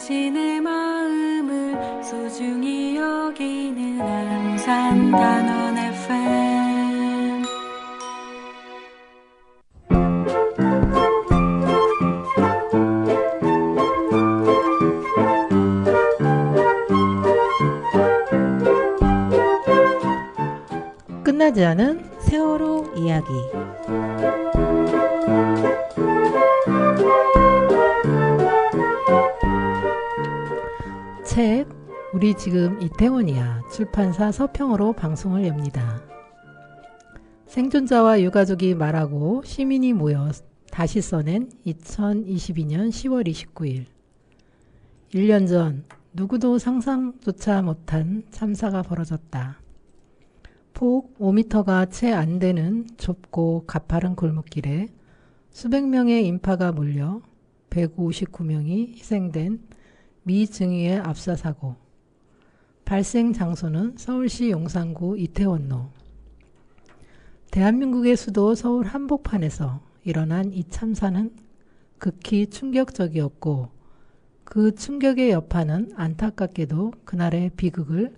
당신의 마음을 소중히 여기는 안산 단원 FM. 끝나지 않은 세월호 이야기. 책 우리 지금 이태원이야 출판사 서평으로 방송을 엽니다. 생존자와 유가족이 말하고 시민이 모여 다시 써낸 2022년 10월 29일. 1년 전 누구도 상상조차 못한 참사가 벌어졌다. 폭 5m가 채 안 되는 좁고 가파른 골목길에 수백 명의 인파가 몰려 159명이 희생된 미 증유의 압사사고. 발생 장소는 서울시 용산구 이태원로. 대한민국의 수도 서울 한복판에서 일어난 이 참사는 극히 충격적이었고 그 충격의 여파는 안타깝게도 그날의 비극을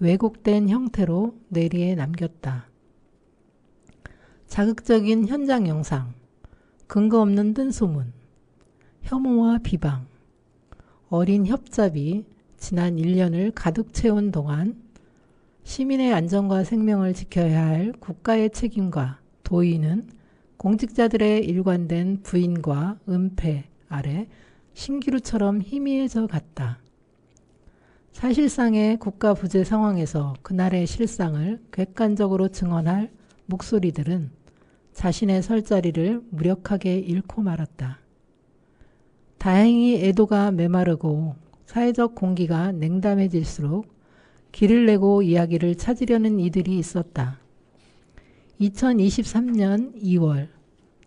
왜곡된 형태로 뇌리에 남겼다. 자극적인 현장 영상, 근거 없는 뜬소문, 혐오와 비방, 어린 협잡이 지난 1년을 가득 채운 동안 시민의 안전과 생명을 지켜야 할 국가의 책임과 도의는 공직자들의 일관된 부인과 은폐 아래 신기루처럼 희미해져 갔다. 사실상의 국가 부재 상황에서 그날의 실상을 객관적으로 증언할 목소리들은 자신의 설 자리를 무력하게 잃고 말았다. 다행히 애도가 메마르고 사회적 공기가 냉담해질수록 길을 내고 이야기를 찾으려는 이들이 있었다. 2023년 2월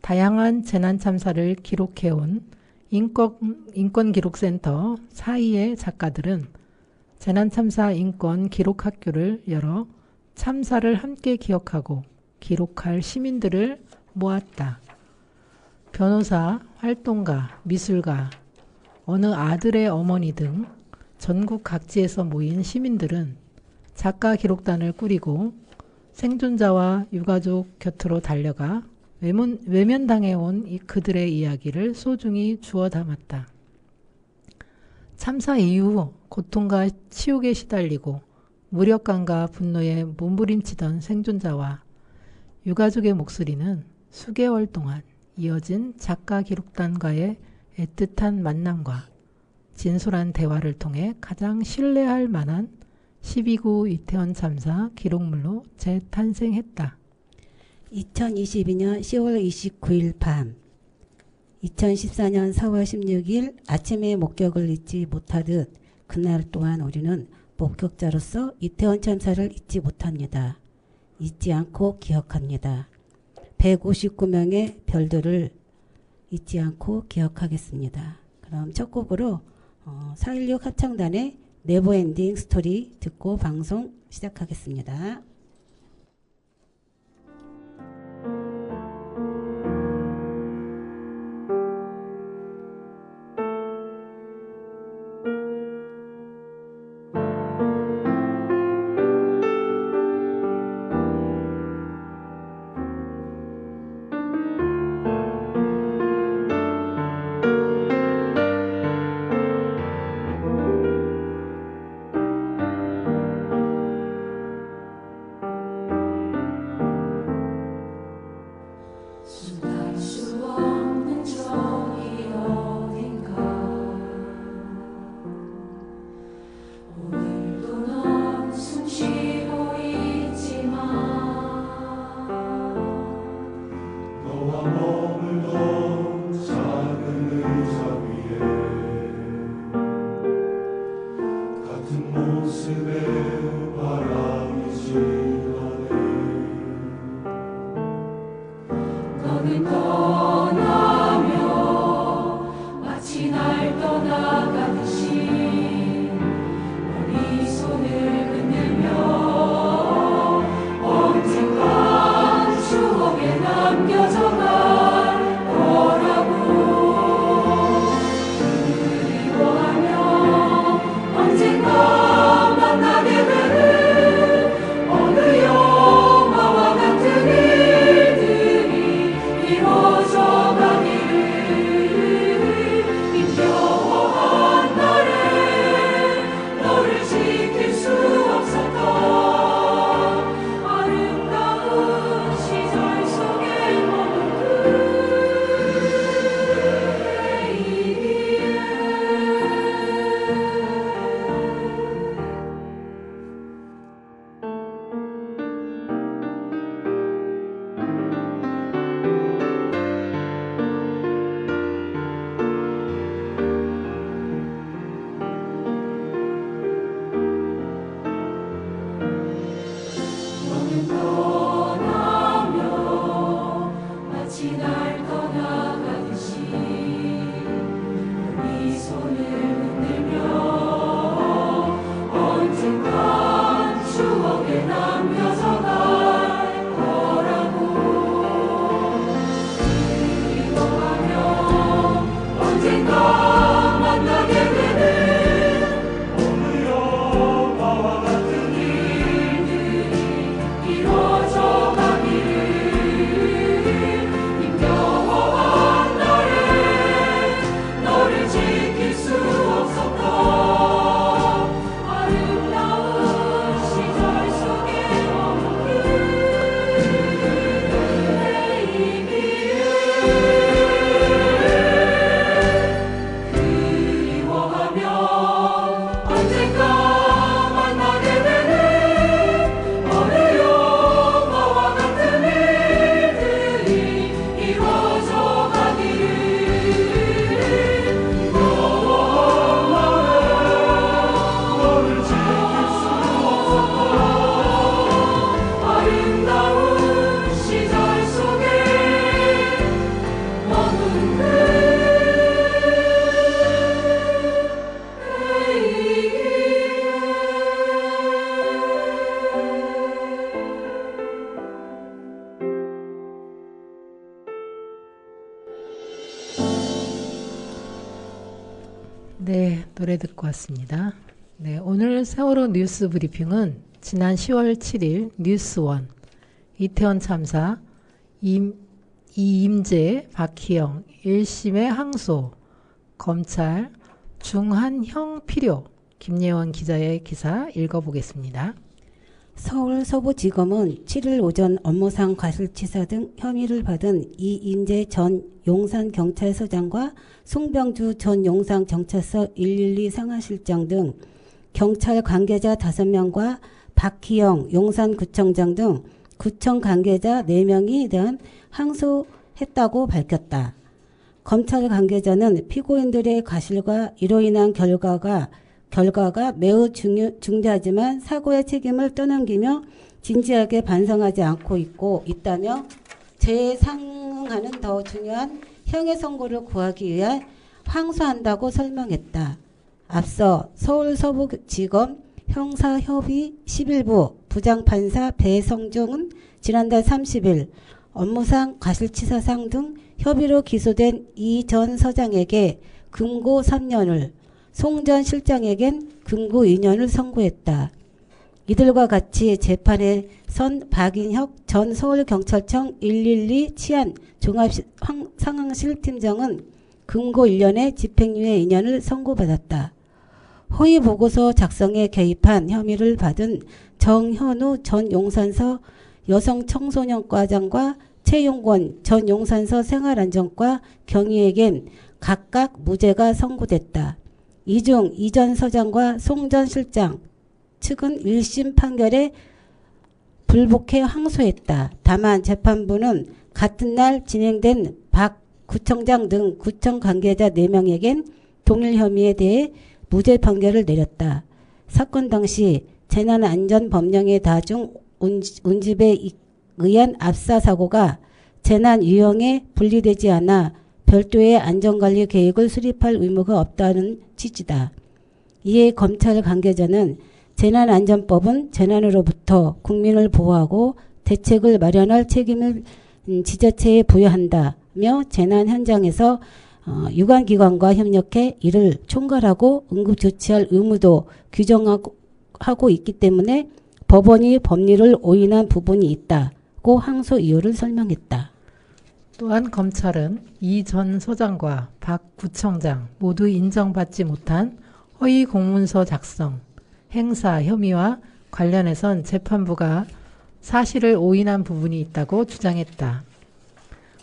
다양한 재난참사를 기록해온 인권기록센터 사이의 작가들은 재난참사 인권 기록학교를 열어 참사를 함께 기억하고 기록할 시민들을 모았다. 변호사, 활동가, 미술가, 어느 아들의 어머니 등 전국 각지에서 모인 시민들은 작가 기록단을 꾸리고 생존자와 유가족 곁으로 달려가 외면당해온 그들의 이야기를 소중히 주워 담았다. 참사 이후 고통과 치욕에 시달리고 무력감과 분노에 몸부림치던 생존자와 유가족의 목소리는 수개월 동안 이어진 작가 기록단과의 애틋한 만남과 진솔한 대화를 통해 가장 신뢰할 만한 12구 이태원 참사 기록물로 재탄생했다. 2022년 10월 29일 밤 2014년 4월 16일 아침의 목격을 잊지 못하듯 그날 또한 우리는 목격자로서 이태원 참사를 잊지 못합니다. 잊지 않고 기억합니다. 159명의 별들을 잊지 않고 기억하겠습니다. 그럼 첫 곡으로 4.16 합창단의 네버엔딩 스토리 듣고 방송 시작하겠습니다. 네, 노래 듣고 왔습니다. 네, 오늘 세월호 뉴스 브리핑은 지난 10월 7일 뉴스원 이태원 참사 이임재, 박희영 1심의 항소, 검찰 중한형 필요, 김예원 기자의 기사 읽어보겠습니다. 서울 서부지검은 7일 오전 업무상 과실치사 등 혐의를 받은 이임재 전 용산경찰서장과 송병주 전 용산경찰서 112 상하실장 등 경찰 관계자 5명과 박희영 용산구청장 등 구청 관계자 4명에 대한 항소했다고 밝혔다. 검찰 관계자는 피고인들의 과실과 이로 인한 결과가 매우 중대하지만 사고의 책임을 떠넘기며 진지하게 반성하지 않고 있다며 죄에 상응하는 더 중요한 형의 선고를 구하기 위해 항소한다고 설명했다. 앞서 서울 서부지검 형사협의 11부 부장판사 배성중은 지난달 30일 업무상 과실치사상 등 협의로 기소된 이 전 서장에게 금고 3년을, 송 전 실장에겐 금고 2년을 선고했다. 이들과 같이 재판에 선 박인혁 전 서울경찰청 112 치안 종합상황실 팀장은 금고 1년에 집행유예 2년을 선고받았다. 허위 보고서 작성에 개입한 혐의를 받은 정현우 전 용산서 여성청소년과장과 최용권 전 용산서 생활안전과 경위에겐 각각 무죄가 선고됐다. 이 중 이 전 서장과 송 전 실장 측은 1심 판결에 불복해 항소했다. 다만 재판부는 같은 날 진행된 박 구청장 등 구청 관계자 4명에겐 동일 혐의에 대해 무죄 판결을 내렸다. 사건 당시 재난안전법령에 다중 운집에 의한 압사 사고가 재난 유형에 분리되지 않아 별도의 안전관리 계획을 수립할 의무가 없다는 취지다. 이에 검찰 관계자는 재난안전법은 재난으로부터 국민을 보호하고 대책을 마련할 책임을 지자체에 부여한다며 재난 현장에서 유관기관과 협력해 이를 총괄하고 응급조치할 의무도 규정하고 있기 때문에 법원이 법리를 오인한 부분이 있다고 항소 이유를 설명했다. 또한 검찰은 이 전 서장과 박 구청장 모두 인정받지 못한 허위 공문서 작성, 행사 혐의와 관련해선 재판부가 사실을 오인한 부분이 있다고 주장했다.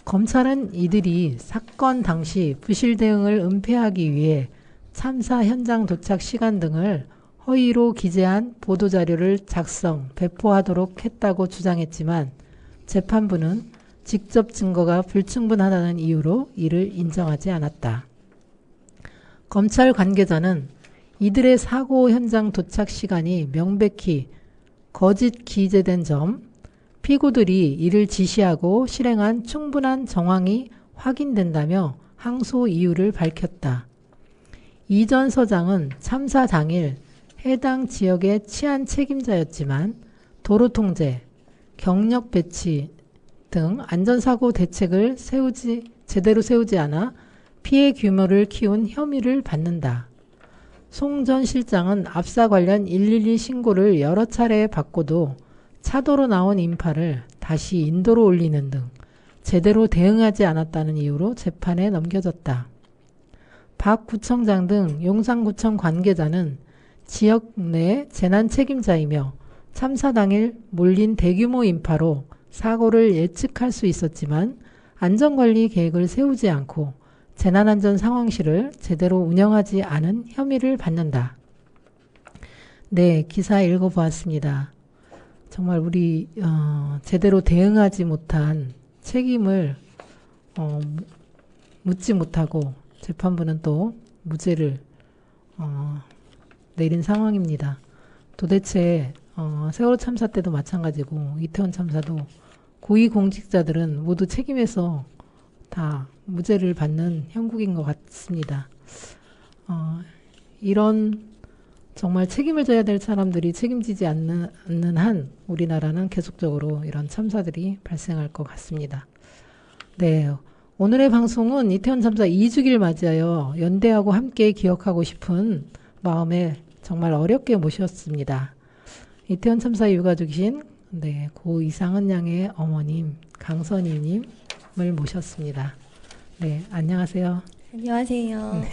검찰은 이들이 사건 당시 부실 대응을 은폐하기 위해 참사 현장 도착 시간 등을 허위로 기재한 보도자료를 작성, 배포하도록 했다고 주장했지만 재판부는 직접 증거가 불충분하다는 이유로 이를 인정하지 않았다. 검찰 관계자는 이들의 사고 현장 도착 시간이 명백히 거짓 기재된 점, 피고들이 이를 지시하고 실행한 충분한 정황이 확인된다며 항소 이유를 밝혔다. 이 전 서장은 참사 당일 해당 지역의 치안 책임자였지만 도로 통제, 경력 배치 등 안전사고 대책을 제대로 세우지 않아 피해 규모를 키운 혐의를 받는다. 송 전 실장은 압사 관련 112 신고를 여러 차례 받고도 차도로 나온 인파를 다시 인도로 올리는 등 제대로 대응하지 않았다는 이유로 재판에 넘겨졌다. 박 구청장 등 용산구청 관계자는 지역 내 재난 책임자이며 참사 당일 몰린 대규모 인파로 사고를 예측할 수 있었지만 안전관리 계획을 세우지 않고 재난안전 상황실을 제대로 운영하지 않은 혐의를 받는다. 네, 기사 읽어보았습니다. 정말 우리 제대로 대응하지 못한 책임을 묻지 못하고 재판부는 또 무죄를 내린 상황입니다. 도대체 세월호 참사 때도 마찬가지고 이태원 참사도 고위공직자들은 모두 책임에서 다 무죄를 받는 형국인 것 같습니다. 이런 정말 책임을 져야 될 사람들이 책임지지 않는 한 우리나라는 계속적으로 이런 참사들이 발생할 것 같습니다. 네, 오늘의 방송은 이태원 참사 2주기를 맞이하여 연대하고 함께 기억하고 싶은 마음에 정말 어렵게 모셨습니다. 이태원 참사 유가족이신 고 이상은 양의 어머님 강선희님을 모셨습니다. 네, 안녕하세요. 안녕하세요.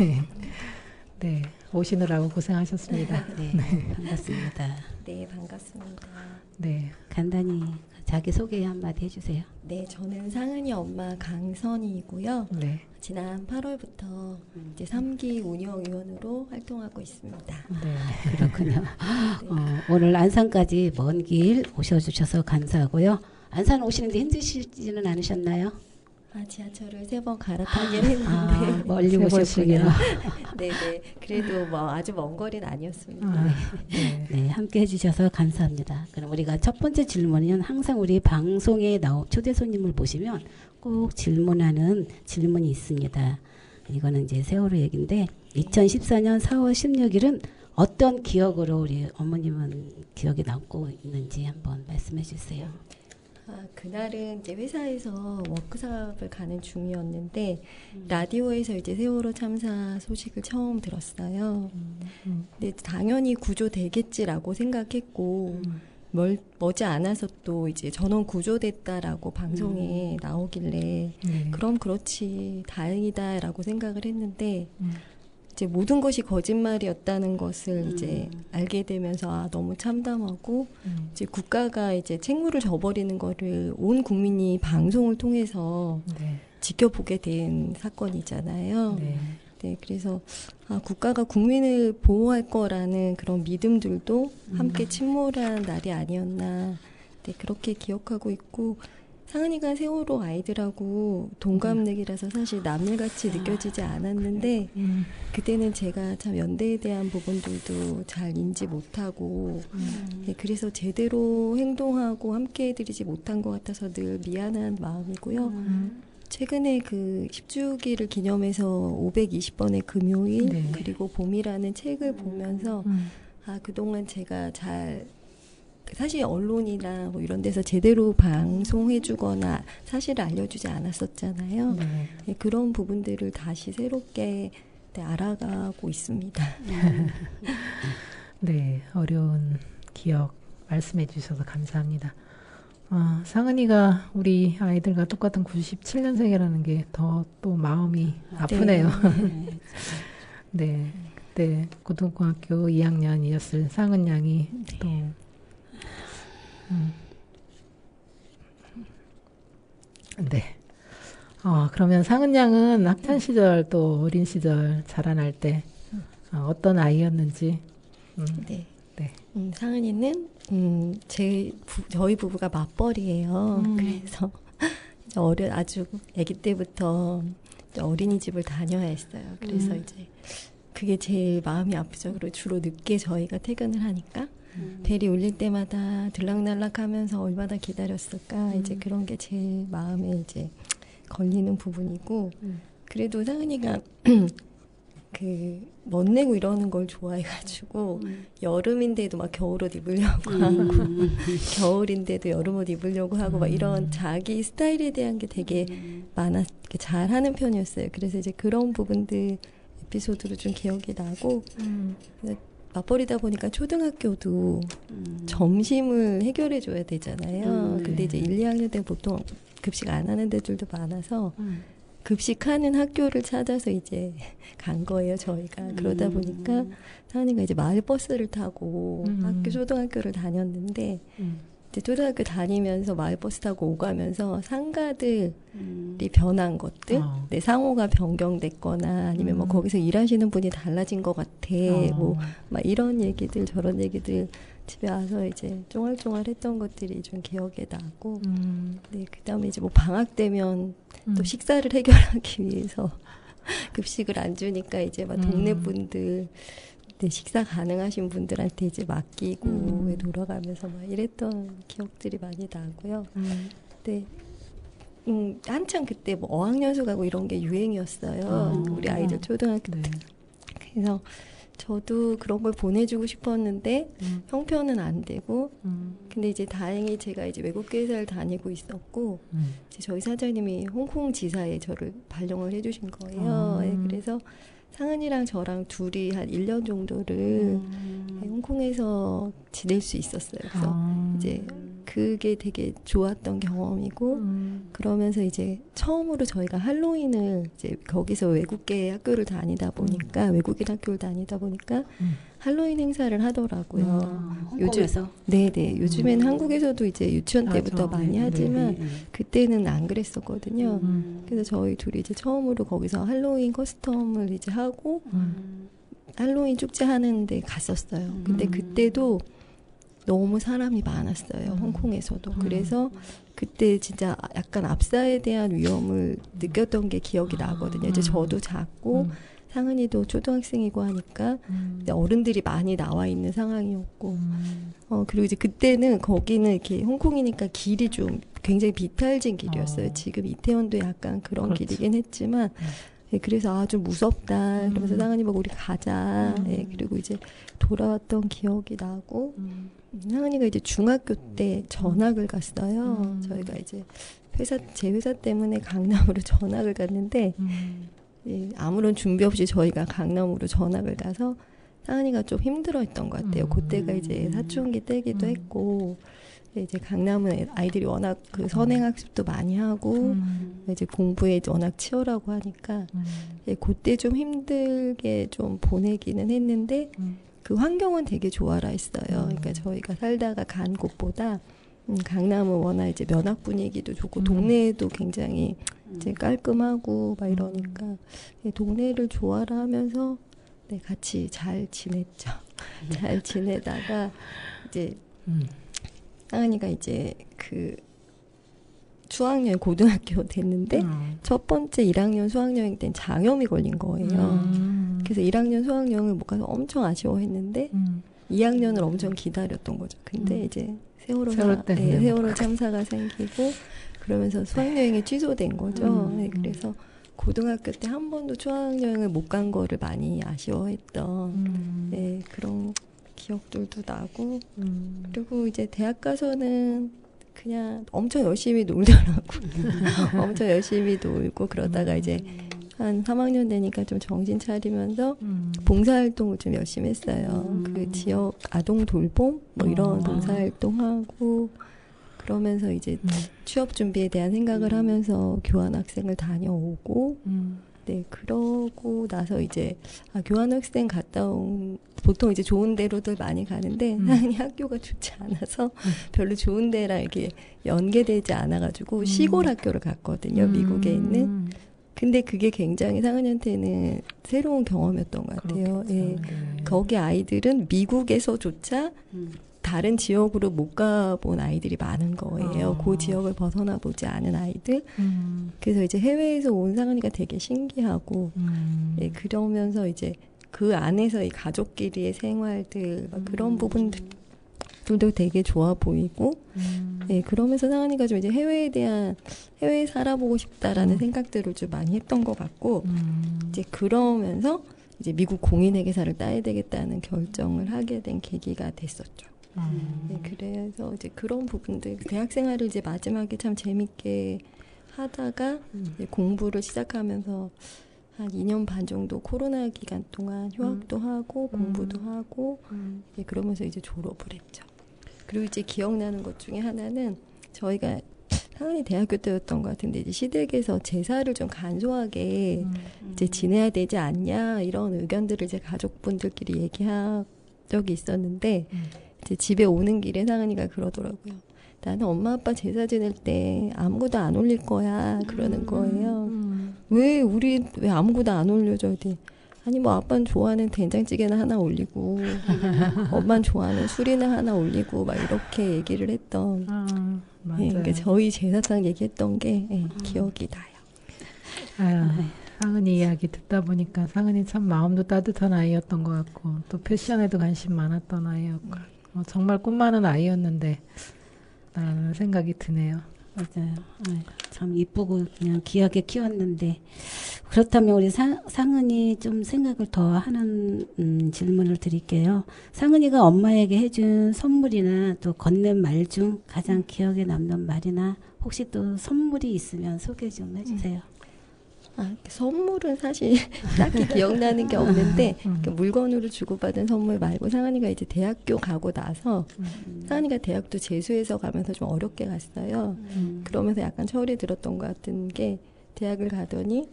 네, 오시느라고 고생하셨습니다. 네, 반갑습니다. 네, 반갑습니다. 네, 간단히 자기 소개 한마디 해주세요. 네, 저는 상은이 엄마 강선희이고요. 네, 지난 8월부터 이제 3기 운영위원으로 활동하고 있습니다. 네. 그렇군요. 오늘 안산까지 먼 길 오셔주셔서 감사하고요. 안산 오시는데 힘드시지는 않으셨나요? 지하철을 3번 갈아타긴 했는데 멀리 세 오셨군요. 네네. 그래도 뭐 아주 먼 거리는 아니었습니다. 네. 네, 함께 해주셔서 감사합니다. 그럼 우리가 첫 번째 질문은 항상 우리 방송에 초대 손님을 모시면 꼭 질문하는 질문이 있습니다. 이거는 이제 세월호 얘기인데 2014년 4월 16일은 어떤 기억으로 우리 어머님은 기억에 남고 있는지 한번 말씀해 주세요. 그날은 이제 회사에서 워크숍을 가는 중이었는데 라디오에서 이제 세월호 참사 소식을 처음 들었어요. 근데 당연히 구조되겠지라고 생각했고 머지 않아서 또 이제 전원 구조됐다라고 방송에 나오길래 그럼 그렇지 다행이다라고 생각을 했는데 이제 모든 것이 거짓말이었다는 것을 이제 알게 되면서 너무 참담하고 이제 국가가 이제 책무를 져버리는 거를 온 국민이 방송을 통해서 지켜보게 된 사건이잖아요. 네, 그래서 국가가 국민을 보호할 거라는 그런 믿음들도 함께 침몰한 날이 아니었나. 네, 그렇게 기억하고 있고 상은이가 세월호 아이들하고 동갑내기라서 사실 남일같이 느껴지지 않았는데 그때는 제가 참 연대에 대한 부분들도 잘 인지 못하고 네, 그래서 제대로 행동하고 함께 해드리지 못한 것 같아서 늘 미안한 마음이고요. 최근에 그 10주기를 기념해서 520번의 금요일 그리고 봄이라는 책을 보면서 그동안 제가 잘 사실 언론이나 뭐 이런 데서 제대로 방송해주거나 사실을 알려주지 않았었잖아요. 네, 그런 부분들을 다시 새롭게 알아가고 있습니다. 네, 어려운 기억 말씀해 주셔서 감사합니다. 상은이가 우리 아이들과 똑같은 97년생이라는 게 더 또 마음이 아프네요. 네, 그때 고등학교 2학년이었을 상은 양이 또 네. 그러면 상은 양은 학창 시절 또 어린 시절 자라날 때 어떤 아이였는지. 네. 네. 상은이는 저희 부부가 맞벌이에요. 그래서 아주 아기 때부터 어린이집을 다녀야 했어요. 그래서 이제 그게 제일 마음이 아프죠. 그리고 주로 늦게 저희가 퇴근을 하니까. 벨이 울릴 때마다 들락날락하면서 얼마나 기다렸을까 이제 그런 게 제일 마음에 이제 걸리는 부분이고 그래도 상은이가 그 멋내고 이러는 걸 좋아해가지고 여름인데도 막 겨울옷 입으려고 하고 겨울인데도 여름옷 입으려고 하고 막 이런 자기 스타일에 대한 게 되게 잘하는 편이었어요. 그래서 이제 그런 부분들 에피소드로 좀 기억이 나고 맞벌이다 보니까 초등학교도 점심을 해결해 줘야 되잖아요. 근데 이제 1, 2학년 때 보통 급식 안 하는 데들도 많아서 급식하는 학교를 찾아서 이제 간 거예요, 저희가. 그러다 보니까 상은이가 이제 마을버스를 타고 초등학교를 다녔는데 이제 초등학교 다니면서 마을버스 타고 오가면서 상가들이 변한 것들, 내 상호가 변경됐거나 아니면 뭐 거기서 일하시는 분이 달라진 것 같아, 뭐 막 이런 얘기들 저런 얘기들 집에 와서 이제 쫑알쫑알했던 것들이 좀 기억에 나고, 네, 그다음에 이제 뭐 방학 되면 또 식사를 해결하기 위해서 급식을 안 주니까 이제 막 동네 분들 식사 가능하신 분들한테 이제 맡기고 돌아가면서 막 이랬던 기억들이 많이 나고요. 네. 한창 그때 뭐 어학연수 가고 이런 게 유행이었어요. 우리 아이들 초등학교 때. 그래서 저도 그런 걸 보내주고 싶었는데 형편은 안 되고 근데 이제 다행히 제가 이제 외국계 회사를 다니고 있었고 이제 저희 사장님이 홍콩 지사에 저를 발령을 해주신 거예요. 네, 그래서 상은이랑 저랑 둘이 한 1년 정도를 홍콩에서 지낼 수 있었어요. 그래서 이제 그게 되게 좋았던 경험이고 그러면서 이제 처음으로 저희가 할로윈을 이제 거기서 외국계 학교를 다니다 보니까 외국인 학교를 다니다 보니까 할로윈 행사를 하더라고요. 홍콩에서? 네네. 요즘에는 한국에서도 이제 유치원 때부터 많이 하지만 그때는 안 그랬었거든요. 그래서 저희 둘이 이제 처음으로 거기서 할로윈 커스텀을 이제 하고 할로윈 축제 하는데 갔었어요. 근데 그때도 너무 사람이 많았어요. 홍콩에서도. 그래서 그때 진짜 약간 압사에 대한 위험을 느꼈던 게 기억이 나거든요. 이제 저도 작고 상은이도 초등학생이고 하니까 어른들이 많이 나와 있는 상황이었고 그리고 이제 그때는 거기는 이렇게 홍콩이니까 길이 좀 굉장히 비탈진 길이었어요. 지금 이태원도 약간 그런 그렇죠. 길이긴 했지만 네, 그래서 좀 무섭다. 그러면서 상은이 보고 우리 가자. 네, 그리고 이제 돌아왔던 기억이 나고 상은이가 이제 중학교 때 전학을 갔어요. 저희가 이제 제 회사 때문에 강남으로 전학을 갔는데 예, 아무런 준비 없이 저희가 강남으로 전학을 가서 상은이가 좀 힘들어했던 것 같아요. 그때가 이제 사춘기 때기도 했고 이제 강남은 아이들이 워낙 그 선행학습도 많이 하고 이제 공부에 워낙 치열하고 하니까 예, 그때 좀 힘들게 좀 보내기는 했는데 그 환경은 되게 좋아라 했어요. 그러니까 저희가 살다가 간 곳보다 강남은 워낙 이제 면학 분위기도 좋고 동네도 굉장히 이제 깔끔하고 막 이러니까 예, 동네를 좋아라 하면서 네, 같이 잘 지냈죠. 잘 지내다가 이제 상은이가 이제 그 수학여행 고등학교 됐는데 첫 번째 1학년 수학여행 때는 장염이 걸린 거예요. 그래서 1학년 수학여행을 못 가서 엄청 아쉬워했는데 2학년을 엄청 기다렸던 거죠. 근데 이제 세월호 참사가 생기고 그러면서 수학여행이 취소된 거죠. 네, 그래서 고등학교 때 한 번도 수학여행을 못 간 거를 많이 아쉬워했던 네, 그런 기억들도 나고 그리고 이제 대학 가서는 그냥 엄청 열심히 놀더라고. 엄청 열심히 놀고 그러다가 이제 한 3학년 되니까 좀 정신 차리면서 봉사활동을 좀 열심히 했어요. 그 지역 아동 돌봄 뭐 이런 봉사활동하고 그러면서 이제 취업 준비에 대한 생각을 하면서 교환학생을 다녀오고 네, 그러고 나서 이제 교환학생 갔다 온 보통 이제 좋은 데로들 많이 가는데 상은이 학교가 좋지 않아서 별로 좋은 데랑 이렇게 연계되지 않아가지고 시골 학교를 갔거든요. 미국에 있는. 근데 그게 굉장히 상은이한테는 새로운 경험이었던 것 같아요. 예. 거기 아이들은 미국에서조차 다른 지역으로 못 가본 아이들이 많은 거예요. 그 지역을 벗어나 보지 않은 아이들. 그래서 이제 해외에서 온 상은이가 되게 신기하고, 예, 그러면서 이제 그 안에서 이 가족끼리의 생활들, 막 그런 부분들도 되게 좋아 보이고, 예, 그러면서 상은이가 좀 이제 해외에 살아보고 싶다라는 생각들을 좀 많이 했던 것 같고, 이제 그러면서 이제 미국 공인회계사를 따야 되겠다는 결정을 하게 된 계기가 됐었죠. 네, 그래서 이제 그런 부분들 대학 생활을 이제 마지막에 참 재밌게 하다가 이제 공부를 시작하면서 한 2년 반 정도 코로나 기간 동안 휴학도 하고 공부도 하고 네, 그러면서 이제 졸업을 했죠. 그리고 이제 기억나는 것 중에 하나는 저희가 상은이 대학교 때였던 것 같은데 이제 시댁에서 제사를 좀 간소하게 이제 지내야 되지 않냐 이런 의견들을 이제 가족분들끼리 얘기한 적이 있었는데 이제 집에 오는 길에 상은이가 그러더라고요. 나는 엄마 아빠 제사 지낼 때 아무것도 안 올릴 거야 그러는 거예요. 왜 아무것도 안 올려줘? 아니 뭐 아빠는 좋아하는 된장찌개나 하나 올리고 엄마는 좋아하는 술이나 하나 올리고 막 이렇게 얘기를 했던 맞아요. 예, 그러니까 저희 제사상 얘기했던 게 예, 기억이 나요. 상은이 이야기 듣다 보니까 상은이 참 마음도 따뜻한 아이였던 것 같고 또 패션에도 관심 많았던 아이였고 정말 꿈 많은 아이였는데 라는 생각이 드네요. 맞아요. 아유, 참 이쁘고 그냥 귀하게 키웠는데 그렇다면 우리 상은이 좀 생각을 더 하는 질문을 드릴게요. 상은이가 엄마에게 해준 선물이나 또 건넨 말 중 가장 기억에 남는 말이나 혹시 또 선물이 있으면 소개 좀 해주세요. 선물은 사실 딱히 기억나는 게 없는데 물건으로 주고받은 선물 말고 상은이가 이제 대학교 가고 나서 상은이가 대학도 재수해서 가면서 좀 어렵게 갔어요. 그러면서 약간 철이 들었던 것 같은 게 대학을 가더니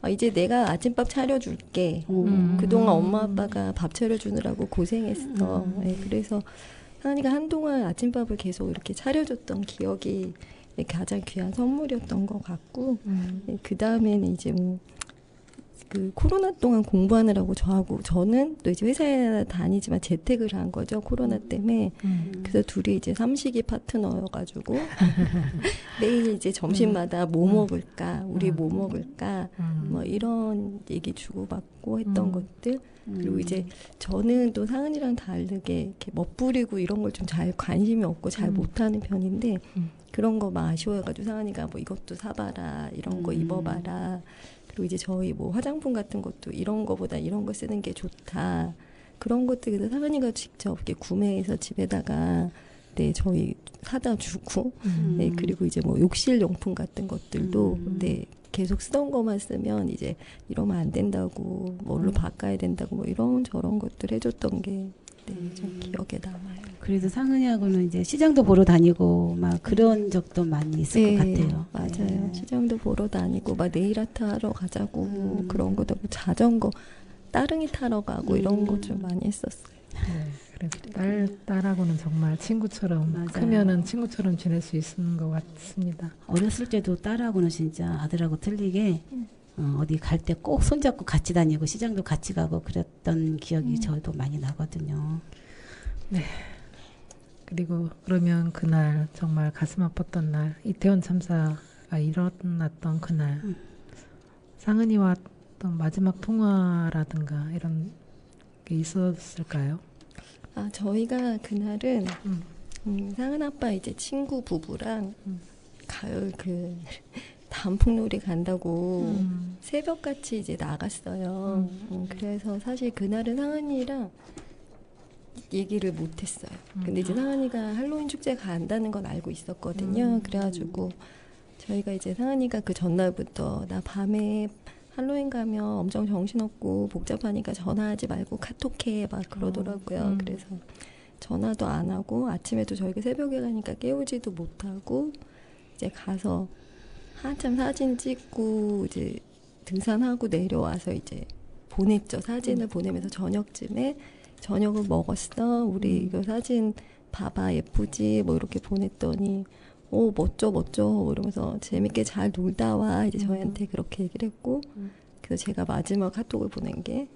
이제 내가 아침밥 차려줄게. 그동안 엄마 아빠가 밥 차려주느라고 고생했어. 네, 그래서 상은이가 한동안 아침밥을 계속 이렇게 차려줬던 기억이 가장 귀한 선물이었던 것 같고 그 다음에는 이제 그 코로나 동안 공부하느라고 저는 또 이제 회사에 다니지만 재택을 한 거죠, 코로나 때문에. 그래서 둘이 이제 삼식이 파트너여가지고 매일 이제 점심마다 뭐 먹을까, 우리 뭐 먹을까, 뭐 이런 얘기 주고받고 했던 것들. 그리고 이제 저는 또 상은이랑 다르게 이렇게 멋부리고 이런 걸 좀 잘 관심이 없고 잘 못하는 편인데 그런 거 막 아쉬워해가지고 상은이가 뭐 이것도 사봐라, 이런 거 입어봐라. 그리고 이제 저희 뭐 화장품 같은 것도 이런 거보다 이런 거 쓰는 게 좋다. 그런 것들 그래서 상은이가 직접 이렇게 구매해서 집에다가 네, 저희 사다 주고 네, 그리고 이제 뭐 욕실 용품 같은 것들도 네, 계속 쓰던 것만 쓰면 이제 이러면 안 된다고 뭘로 바꿔야 된다고 뭐 이런 저런 것들 해줬던 게 네, 좀 기억에 남아요. 그래도 상은이하고는 이제 시장도 보러 다니고 막 그런 적도 많이 있을 것 같아요. 맞아요. 네. 시장도 보러 다니고 막 네일아트 하러 가자고 그런 것도 하고 자전거 따릉이 타러 가고 이런 거 좀 많이 했었어요. 네, 그래서 딸하고는 정말 친구처럼 맞아요. 크면은 친구처럼 지낼 수 있는 것 같습니다. 어렸을 때도 딸하고는 진짜 아들하고 틀리게 어디 갈 때 꼭 손잡고 같이 다니고 시장도 같이 가고 그랬던 기억이 저도 많이 나거든요. 네. 그리고 그러면 그날 정말 가슴 아팠던 날, 이태원 참사가 일어났던 그날, 상은이와 어떤 마지막 통화라든가 이런 게 있었을까요? 저희가 그날은 상은 아빠 이제 친구 부부랑 가을 그 단풍놀이 간다고 새벽같이 이제 나갔어요. 그래서 사실 그날은 상은이랑 얘기를 못했어요. 근데 이제 상은이가 할로윈 축제 간다는 건 알고 있었거든요. 그래가지고 저희가 이제 상은이가 그 전날부터 나 밤에 할로윈 가면 엄청 정신없고 복잡하니까 전화하지 말고 카톡해 막 그러더라고요. 그래서 전화도 안 하고 아침에도 저희가 새벽에 가니까 깨우지도 못하고 이제 가서 한참 사진 찍고 이제 등산하고 내려와서 이제 보냈죠. 사진을 보내면서 저녁쯤에 저녁을 먹었어. 우리 이거 사진 봐봐 예쁘지? 뭐 이렇게 보냈더니 멋져 멋져 이러면서 재밌게 잘 놀다 와. 이제 저희한테 그렇게 얘기를 했고 그래서 제가 마지막 카톡을 보낸 게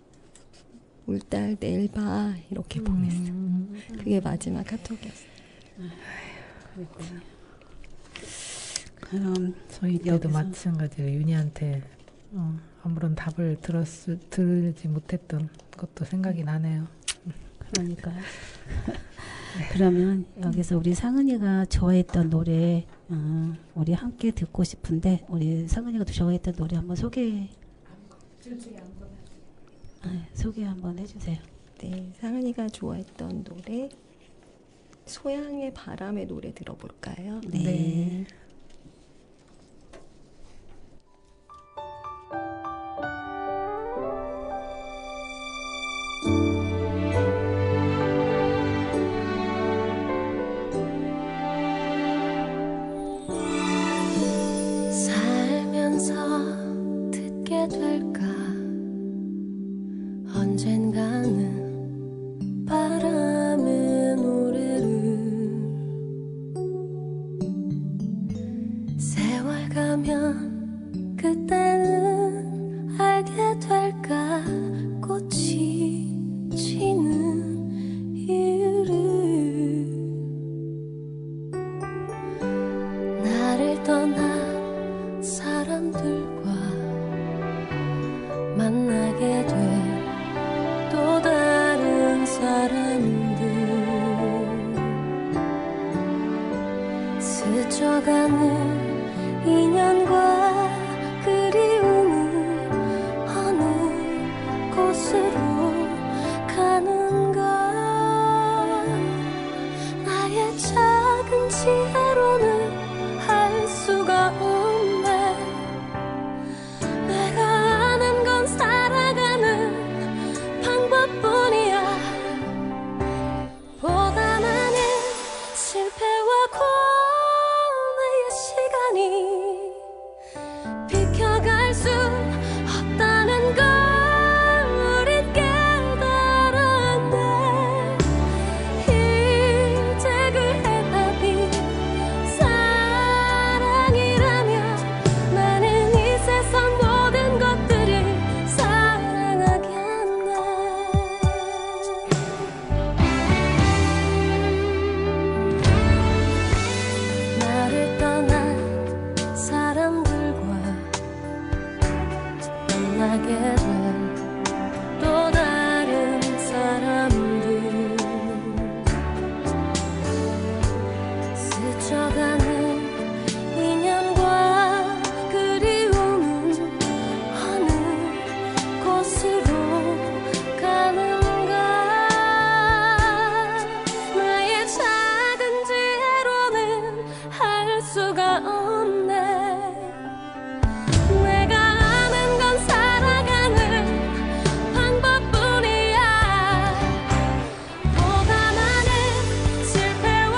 우리 딸 내일 봐 이렇게 보냈어. 그게 마지막 카톡이었어요. 그럼 저희 때도 마찬가지로 윤희한테 아무런 답을 들지 못했던 것도 생각이 나네요. 그러니까요. 그러면 여기서 우리 상은이가 좋아했던 노래 우리 함께 듣고 싶은데 우리 상은이가 좋아했던 노래 한번 소개 한번 해주세요. 네, 상은이가 좋아했던 노래 소양의 바람의 노래 들어볼까요? 네. 살면서 듣게 될까 언젠가는 바람의 노래를 세월 가면 그때는 알게 될까 꽃이 지는 이유를 나를 떠난 사람들과 만나게 돼 또 다른 사람들 스쳐가는 인연과 그리움은 어느 곳으로 가는가. 나의 작은 지혜로는 할 수가 없네. 내가 아는 건 살아가는 방법뿐이야. 보다 많은 실패와 고뇌의 시간이 비켜갈 수 없다는 걸 우린 깨달았네. 이제 그 해답이 사랑이라면 나는 이 세상 모든 것들을 사랑하겠네. 나를 떠난 사람들과 만나게 된 또 다른 사람들, 스쳐가는 인연과 그리움은 어느 곳으로 가는가. 나의 작은 지혜로는 할 수가 없네. 내가 아는 건 살아가는 방법뿐이야. 보다 많은 실패와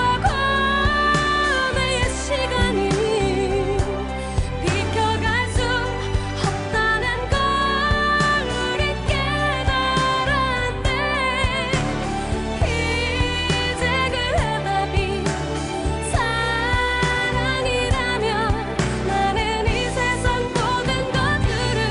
고뇌의 시간이 비켜갈 수 없다는 걸 우린 깨달았네. 이제 그 해답이 사랑이라면 나는 이 세상 모든 것들을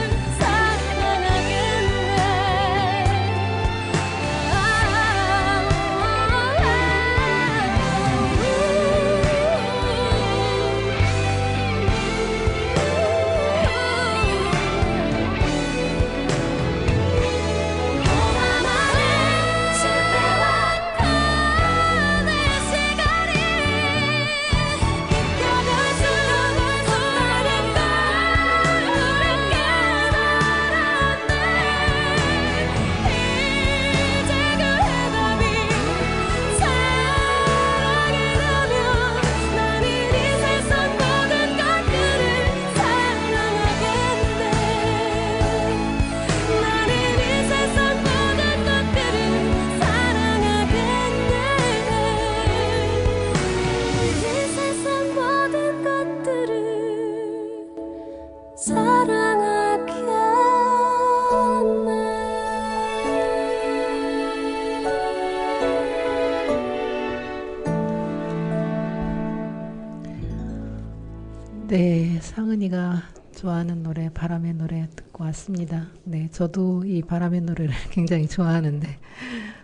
네, 상은이가 좋아하는 노래, 바람의 노래 듣고 왔습니다. 네, 저도 이 바람의 노래를 굉장히 좋아하는데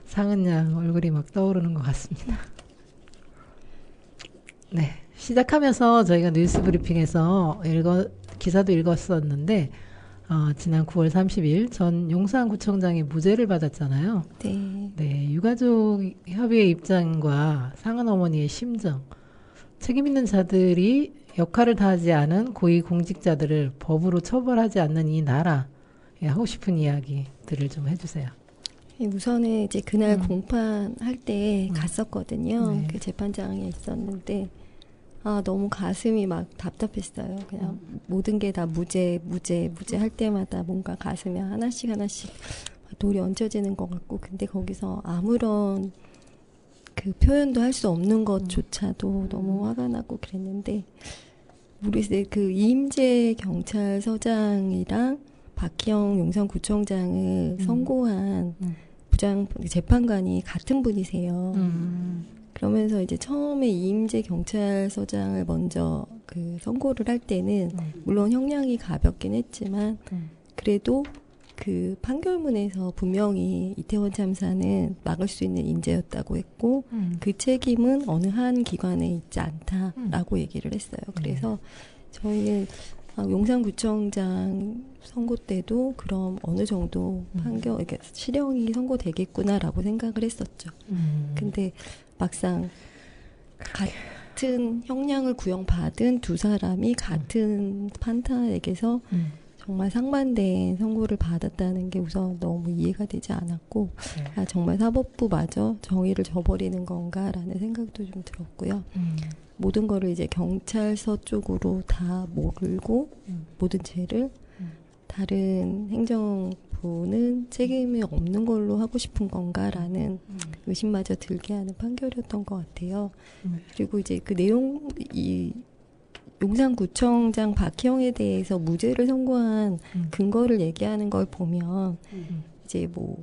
상은 양 얼굴이 막 떠오르는 것 같습니다. 네, 시작하면서 저희가 뉴스 브리핑에서 기사도 읽었었는데 지난 9월 30일 전 용산구청장이 무죄를 받았잖아요. 네. 네, 유가족 협의회 입장과 상은 어머니의 심정, 책임 있는 자들이 역할을 다하지 않은 고위공직자들을 법으로 처벌하지 않는 이 나라에 하고 싶은 이야기들을 좀 해주세요. 우선은 이제 그날 공판할 때 갔었거든요. 네. 그 재판장에 있었는데 너무 가슴이 막 답답했어요. 그냥 모든 게 다 무죄 할 때마다 뭔가 가슴에 하나씩 돌이 얹혀지는 것 같고, 근데 거기서 아무런 그 표현도 할 수 없는 것조차도 너무 화가 나고 그랬는데, 우리 그 이임재 경찰서장이랑 박희영 용산구청장을 선고한 부장 재판관이 같은 분이세요. 그러면서 이제 처음에 이임재 경찰서장을 먼저 그 선고를 할 때는 물론 형량이 가볍긴 했지만 그래도 그 판결문에서 분명히 이태원 참사는 막을 수 있는 인재였다고 했고 그 책임은 어느 한 기관에 있지 않다라고 얘기를 했어요. 그래서 저희는 용산구청장 선고 때도 그럼 어느 정도 판결, 이렇게 실형이 선고되겠구나라고 생각을 했었죠. 근데 막상 같은 형량을 구형받은 두 사람이 같은 판사에게서 정말 상반된 선고를 받았다는 게 우선 너무 이해가 되지 않았고 네. 아, 정말 사법부마저 정의를 저버리는 건가라는 생각도 좀 들었고요. 모든 거를 이제 경찰서 쪽으로 다 몰고 모든 죄를 다른 행정부는 책임이 없는 걸로 하고 싶은 건가라는 의심마저 들게 하는 판결이었던 것 같아요. 그리고 이제 그 내용, 이 용산구청장 박희영에 대해서 무죄를 선고한 근거를 얘기하는 걸 보면 이제 뭐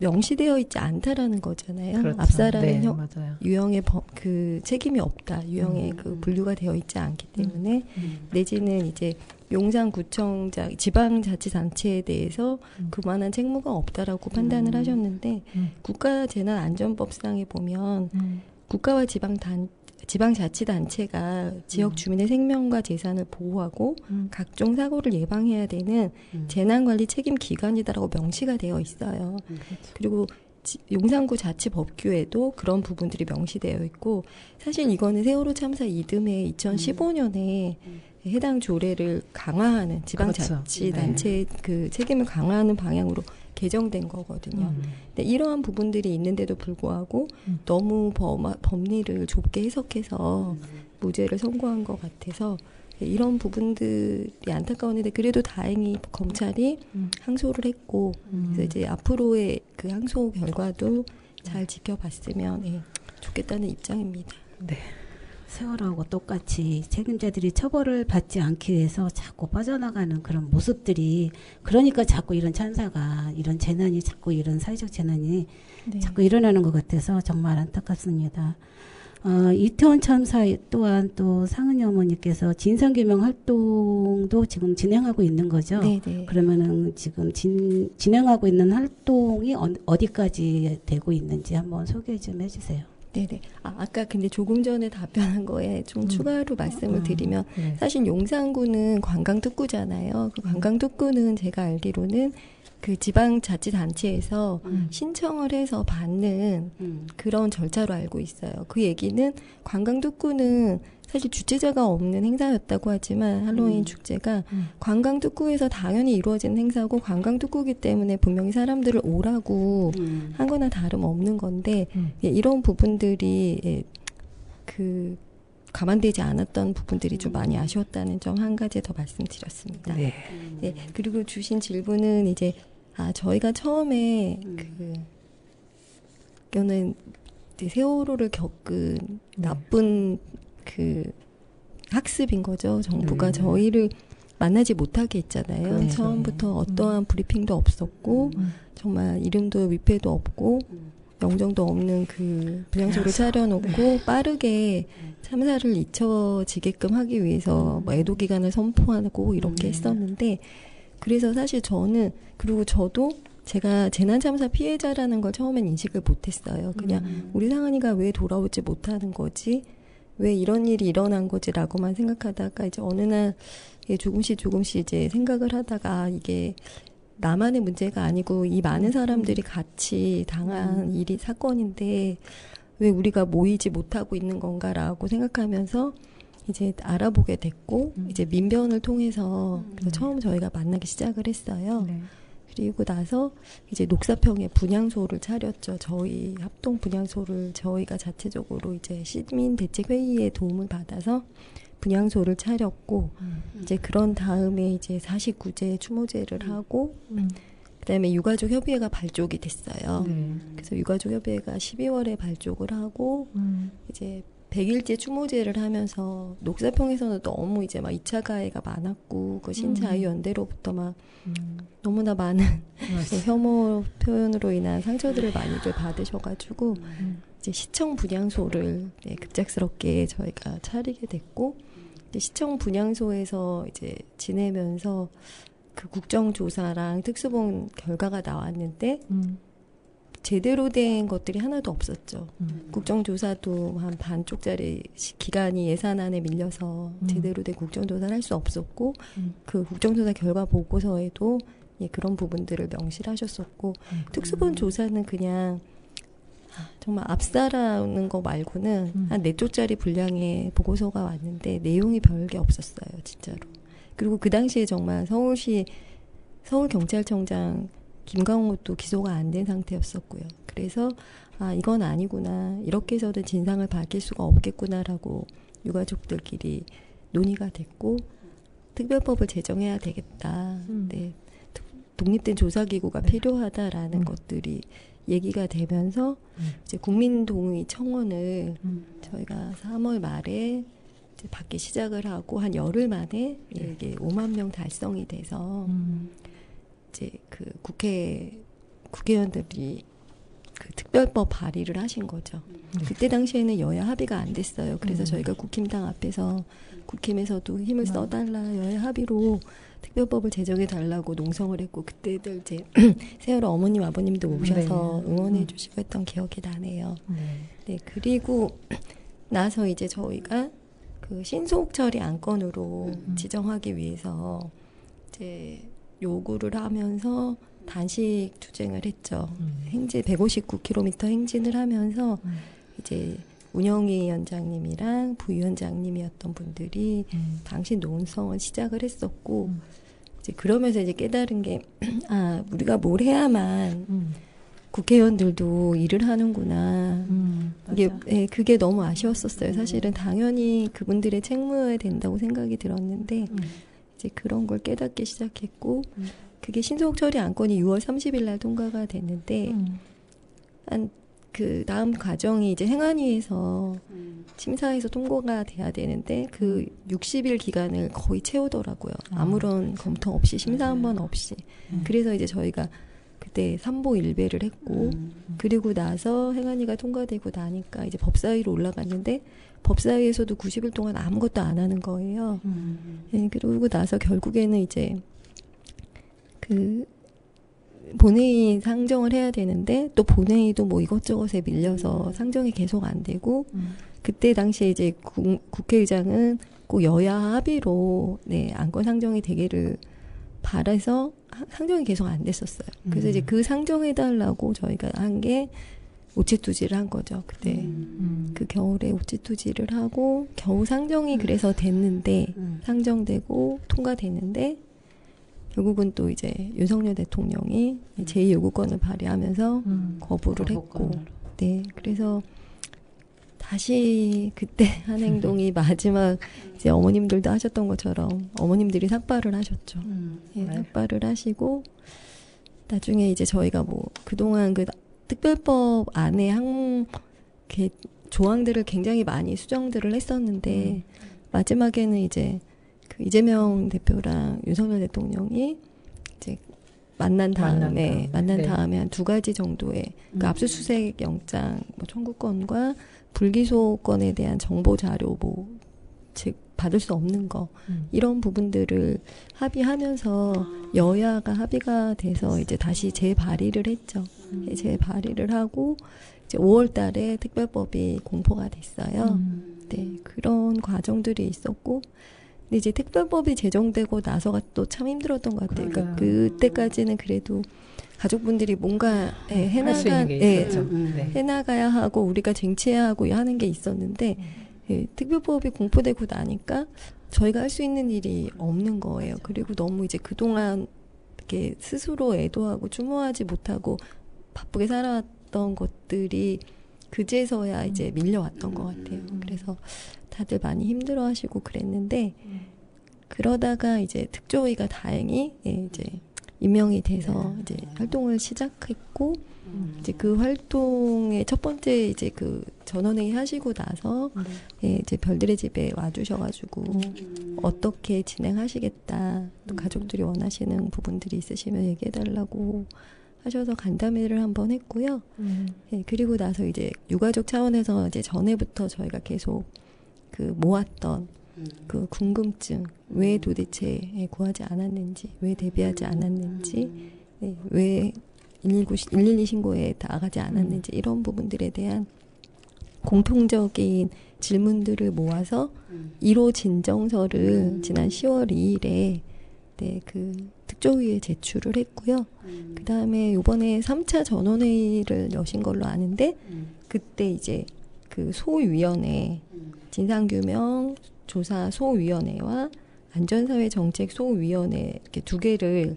명시되어 있지 않다라는 거잖아요. 그렇죠. 압사라는 네, 맞아요. 유형의 그 책임이 없다. 유형의 그 분류가 되어 있지 않기 때문에 내지는 이제 용산구청장 지방자치단체에 대해서 그만한 책무가 없다라고 판단을 하셨는데 국가재난안전법상에 보면 국가와 지방자치단체가 지역 주민의 생명과 재산을 보호하고 각종 사고를 예방해야 되는 재난관리 책임 기관이다라고 명시가 되어 있어요. 그리고 용산구 자치법규에도 그런 부분들이 명시되어 있고 사실 이거는 세월호 참사 이듬해 2015년에 해당 조례를 강화하는 지방자치단체의 그렇죠. 그 책임을 강화하는 방향으로 개정된 거거든요. 근데 이러한 부분들이 있는데도 불구하고 너무 법리를 좁게 해석해서 무죄를 선고한 것 같아서 이런 부분들이 안타까웠는데 그래도 다행히 검찰이 항소를 했고 그래서 이제 앞으로의 그 항소 결과도 잘 지켜봤으면 좋겠다는 입장입니다. 네. 세월호하고 똑같이 책임자들이 처벌을 받지 않기 위해서 자꾸 빠져나가는 그런 모습들이 그러니까 자꾸 이런 참사가 이런 재난이 자꾸 이런 사회적 재난이 자꾸 일어나는 것 같아서 정말 안타깝습니다. 이태원 참사 또한 또 상은이 어머니께서 진상규명 활동도 지금 진행하고 있는 거죠. 네네. 그러면은 지금 진행하고 있는 활동이 어디까지 되고 있는지 한번 소개 좀 해주세요. 네네. 아까 근데 조금 전에 답변한 거에 좀 추가로 말씀을 드리면 네. 사실 용산구는 관광특구잖아요. 그 관광특구는 제가 알기로는 그 지방자치단체에서 신청을 해서 받는 그런 절차로 알고 있어요. 그 얘기는 관광특구는 사실 주최자가 없는 행사였다고 하지만 할로윈 축제가 관광특구에서 당연히 이루어지는 행사고 관광특구이기 때문에 분명히 사람들을 오라고 한 거나 다름없는 건데 이런 부분들이 그 감안되지 않았던 부분들이 좀 많이 아쉬웠다는 점 한 가지 더 말씀드렸습니다. 네. 네, 그리고 주신 질문은 이제 저희가 처음에 그거는 세월호를 겪은 나쁜 그 학습인 거죠. 정부가 저희를 만나지 못하게 했잖아요. 그렇죠. 처음부터 어떠한 브리핑도 없었고 정말 이름도 위패도 없고 영정도 없는 그 분향소를 차려놓고 빠르게 참사를 잊혀지게끔 하기 위해서 뭐 애도 기간을 선포하고 이렇게 했었는데 그래서 사실 저는 그리고 저도 제가 재난참사 피해자라는 걸 처음엔 인식을 못했어요. 그냥 우리 상은이가 왜 돌아오지 못하는 거지? 왜 이런 일이 일어난 거지라고만 생각하다가 이제 어느 날 조금씩 이제 생각을 하다가 이게 나만의 문제가 아니고 이 많은 사람들이 같이 당한 일이 사건인데 왜 우리가 모이지 못하고 있는 건가라고 생각하면서 이제 알아보게 됐고 이제 민변을 통해서 그래서 처음 저희가 만나기 시작을 했어요. 네. 그리고 나서 이제 녹사평에 분향소를 차렸죠. 저희 합동 분향소를 저희가 자체적으로 이제 시민대책회의의 도움을 받아서 분향소를 차렸고 이제 그런 다음에 이제 49제 추모제를 하고 그다음에 유가족 협의회가 발족이 됐어요. 네. 그래서 유가족 협의회가 12월에 발족을 하고 이제 100일째 추모제를 하면서 녹사평에서는 너무 이제 막 2차 가해가 많았고 그 신자유연대로부터 막 너무나 많은 혐오 표현으로 인한 상처들을 많이들 받으셔가지고 이제 시청 분향소를 급작스럽게 저희가 차리게 됐고 이제 시청 분향소에서 이제 지내면서 그 국정조사랑 특수본 결과가 나왔는데 제대로 된 것들이 하나도 없었죠. 국정조사도 한 반쪽짜리 기간이 예산안에 밀려서 제대로 된 국정조사를 할 수 없었고 그 국정조사 결과 보고서에도 그런 부분들을 명시를 하셨었고 특수본 조사는 그냥 정말 압사라는 거 말고는 한 4쪽짜리 분량의 보고서가 왔는데 내용이 별게 없었어요, 진짜로. 그리고 그 당시에 정말 서울경찰청장 김광호도 기소가 안 된 상태였었고요. 그래서 이건 아니구나. 이렇게 해서는 진상을 밝힐 수가 없겠구나라고 유가족들끼리 논의가 됐고 특별법을 제정해야 되겠다. 네. 독립된 조사기구가 필요하다라는 것들이 얘기가 되면서 이제 국민동의 청원을 저희가 3월 말에 이제 받기 시작을 하고 한 열흘 만에 이게 5만 명 달성이 돼서 이제 그 국회의원들이 그 특별법 발의를 하신 거죠. 그때 당시에는 여야 합의가 안 됐어요. 그래서 저희가 국힘당 앞에서 국힘에서도 힘을 써달라 여야 합의로 특별법을 제정해 달라고 농성을 했고 그때들 이제 세월호 어머님 아버님도 오셔서 응원해 주시고 했던 기억이 나네요. 네, 그리고 나서 이제 저희가 그 신속 처리 안건으로 지정하기 위해서 이제 요구를 하면서 단식 투쟁을 했죠. 행진 159km 행진을 하면서 이제 운영위 위원장님이랑 부위원장님이었던 분들이 당시 논성을 시작을 했었고 이제 그러면서 이제 깨달은 게 우리가 뭘 해야만 국회의원들도 일을 하는구나. 이게 그게 너무 아쉬웠었어요. 사실은 당연히 그분들의 책무여야 된다고 생각이 들었는데 이제 그런 걸 깨닫기 시작했고 그게 신속 처리 안건이 6월 30일 날 통과가 됐는데 그 다음 과정이 이제 행안위에서 심사에서 통과가 돼야 되는데 그 60일 기간을 거의 채우더라고요. 아무런 검토 없이 심사 한 번 없이. 그래서 이제 저희가 그때 3보 1배를 했고 그리고 나서 행안위가 통과되고 나니까 이제 법사위로 올라갔는데 법사위에서도 90일 동안 아무것도 안 하는 거예요. 네, 그러고 나서 결국에는 이제 그 본회의 상정을 해야 되는데 또 본회의도 뭐 이것저것에 밀려서 상정이 계속 안 되고 그때 당시에 이제 국회의장은 꼭 여야 합의로 안건 상정이 되기를 바라서 상정이 계속 안 됐었어요. 그래서 이제 그 상정해달라고 저희가 한 게 오체투지를 한 거죠. 그때 그 겨울에 오체투지를 하고 겨우 상정이 그래서 됐는데 상정되고 통과됐는데 결국은 또 이제 윤석열 대통령이 제2요구권을 발휘하면서 거부를 했고 네 그래서 다시 그때 한 행동이 마지막 이제 어머님들도 하셨던 것처럼 어머님들이 삭발을 하셨죠. 예, 삭발을 하시고 나중에 이제 저희가 뭐 그동안 그 특별법 안에 조항들을 굉장히 많이 수정들을 했었는데 마지막에는 이제 그 이재명 대표랑 윤석열 대통령이 이제 만난 다음에 한 2가지 정도의 그 압수수색 영장 뭐 청구권과 불기소권에 대한 정보 자료 즉 받을 수 없는 거 이런 부분들을 합의하면서 여야가 합의가 돼서 이제 다시 재발의를 했죠. 재발의를 하고 이제 5월달에 특별법이 공포가 됐어요. 네 그런 과정들이 있었고. 근데 이제 특별법이 제정되고 나서가 또 참 힘들었던 것 같아요. 그러니까 그때까지는 그래도 가족분들이 뭔가 해나가야 하고 우리가 쟁취해야 하고 하는 게 있었는데 특별법이 공포되고 나니까 저희가 할 수 있는 일이 없는 거예요. 그리고 너무 이제 그동안 이렇게 스스로 애도하고 추모하지 못하고 바쁘게 살아왔던 것들이 그제서야 이제 밀려왔던 것 같아요. 그래서 다들 많이 힘들어하시고 그랬는데 그러다가 이제 특조위가 다행히 이제 임명이 돼서 이제 활동을 시작했고 이제 그 활동의 첫 번째 이제 그 전원회의 하시고 나서 이제 별들의 집에 와주셔가지고 어떻게 진행하시겠다 또 가족들이 원하시는 부분들이 있으시면 얘기해달라고 하셔서 간담회를 한번 했고요. 그리고 나서 이제 유가족 차원에서 이제 전에부터 저희가 계속 그 모았던 그 궁금증 왜 도대체 구하지 않았는지 왜 대비하지 않았는지 왜 112 신고에 나가지 않았는지 이런 부분들에 대한 공통적인 질문들을 모아서 1호 진정서를 지난 10월 2일에 그 국조위에 제출을 했고요. 그 다음에 이번에 3차 전원회의를 여신 걸로 아는데 그때 이제 그 소위원회 진상규명 조사 소위원회와 안전사회 정책 소위원회 이렇게 두 개를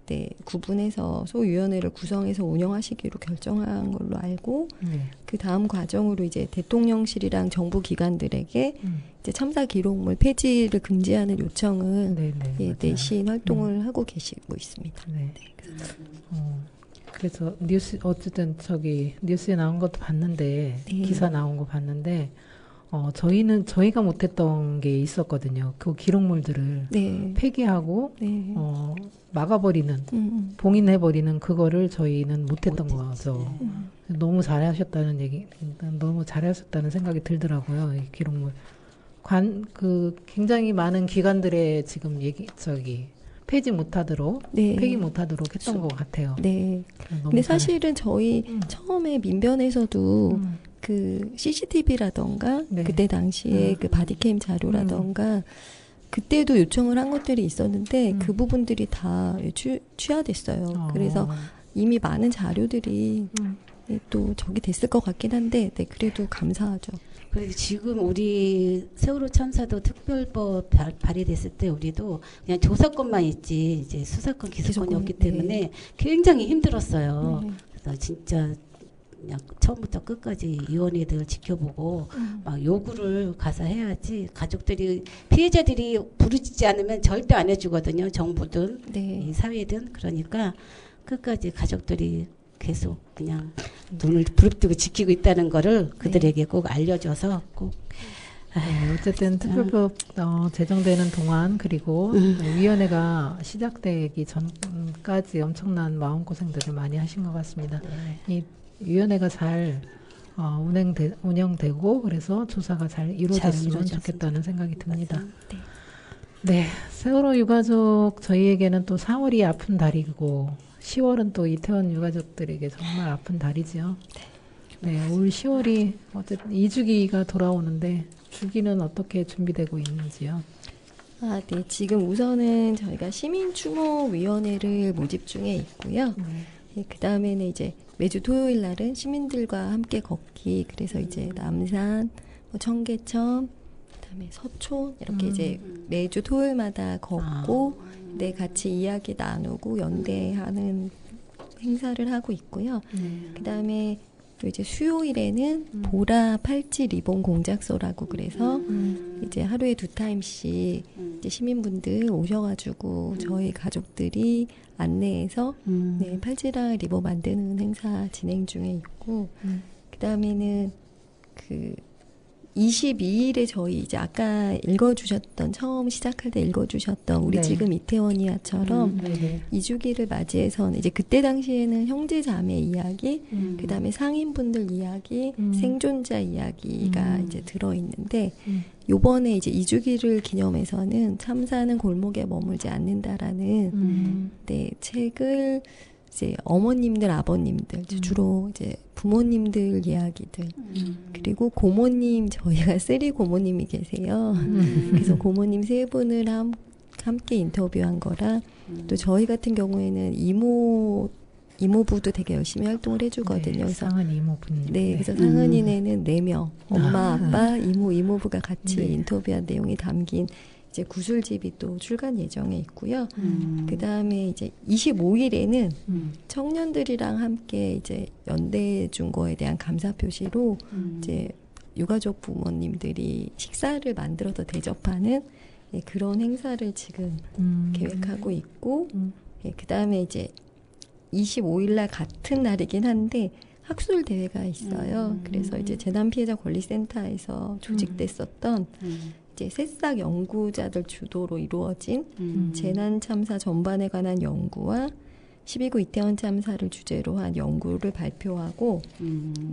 네, 구분해서 소위원회를 구성해서 운영하시기로 결정한 걸로 알고 네. 그 다음 과정으로 이제 대통령실이랑 정부 기관들에게 이제 참사 기록물 폐지를 금지하는 요청을 네, 네, 예, 맞아요. 내신 활동을 하고 계시고 있습니다. 네. 그래서 어쨌든 뉴스에 나온 것도 봤는데, 네. 기사 나온 거 봤는데, 저희가 못했던 게 있었거든요. 그 기록물들을 네. 폐기하고, 네. 막아버리는, 봉인해버리는 그거를 저희는 못했던 거죠. 너무 너무 잘하셨다는 생각이 들더라고요. 이 기록물. 굉장히 많은 기관들의 지금 폐기 못하도록 네. 했던 것 같아요. 네. 너무 근데 사실은 저희 처음에 민변에서도 음. 그 CCTV라던가 네. 그때 당시에 그 바디캠 자료라던가 그때도 요청을 한 것들이 있었는데 그 부분들이 다 취하됐어요. 그래서 이미 많은 자료들이 또 저기 됐을 것 같긴 한데 네, 그래도 감사하죠. 그리고 지금 우리 세월호 참사도 특별법 발의됐을 때 우리도 그냥 조사권만 있지 이제 수사권 기소권이 없기 때문에 네. 굉장히 힘들었어요. 네. 그래서 진짜 그냥 처음부터 끝까지 위원회들 지켜보고 막 요구를 가서 해야지 가족들이 피해자들이 부르지 않으면 절대 안 해주거든요. 정부든 네. 이 사회든 그러니까 끝까지 가족들이 계속 그냥 눈을 부릅뜨고 지키고 있다는 거를 그들에게 꼭 알려줘서 꼭 어쨌든 특별법 제정되는 동안 그리고 위원회가 시작되기 전까지 엄청난 마음고생들을 많이 하신 것 같습니다. 이 위원회가 잘 운영되고 그래서 조사가 잘 이루어졌으면 좋겠다는 생각이 듭니다. 네, 세월호 유가족 저희에게는 또 4월이 아픈 달이고 10월은 또 이태원 유가족들에게 정말 아픈 달이죠. 네, 올 10월이 어쨌든 2주기가 돌아오는데 주기는 어떻게 준비되고 있는지요? 네. 지금 우선은 저희가 시민추모위원회를 모집 중에 있고요. 네, 그 다음에는 이제 매주 토요일 날은 시민들과 함께 걷기. 그래서 이제 남산, 청계천, 그다음에 서촌 이렇게 이제 매주 토요일마다 걷고 네, 같이 이야기 나누고 연대하는 행사를 하고 있고요. 그다음에 또 이제 수요일에는 보라 팔찌 리본 공작소라고 그래서 이제 하루에 2타임씩 이제 시민분들 오셔가지고 저희 가족들이 안내해서 네, 팔찌랑 리본 만드는 행사 진행 중에 있고 그다음에는 그 22일에 저희 이제 아까 읽어주셨던 처음 시작할 때 읽어주셨던 우리 네. 지금 이태원이야처럼 2주기를 맞이해서 이제 그때 당시에는 형제 자매 이야기, 그 다음에 상인분들 이야기, 생존자 이야기가 이제 들어있는데 요번에 이제 2주기를 기념해서는 참사는 골목에 머물지 않는다라는 네, 책을 이제 어머님들, 아버님들, 주로 이제 부모님들 이야기들, 그리고 고모님, 저희가 쓰리 고모님이 계세요. 그래서 고모님 3분을 함께 인터뷰한 거라, 또 저희 같은 경우에는 이모부도 되게 열심히 활동을 해주거든요. 네, 그래서 상은 이모분. 네, 그래서 상은이네는 4명, 엄마, 아빠, 이모부가 같이 인터뷰한 내용이 담긴 이제 구술집이 또 출간 예정에 있고요. 그 다음에 이제 25일에는 청년들이랑 함께 이제 연대해 준 거에 대한 감사 표시로 이제 유가족 부모님들이 식사를 만들어서 대접하는 예, 그런 행사를 지금 계획하고 있고, 예, 그 다음에 이제 25일날 같은 날이긴 한데 학술 대회가 있어요. 그래서 이제 재난 피해자 권리센터에서 조직됐었던 이제 새싹 연구자들 주도로 이루어진 재난 참사 전반에 관한 연구와 12구 이태원 참사를 주제로 한 연구를 발표하고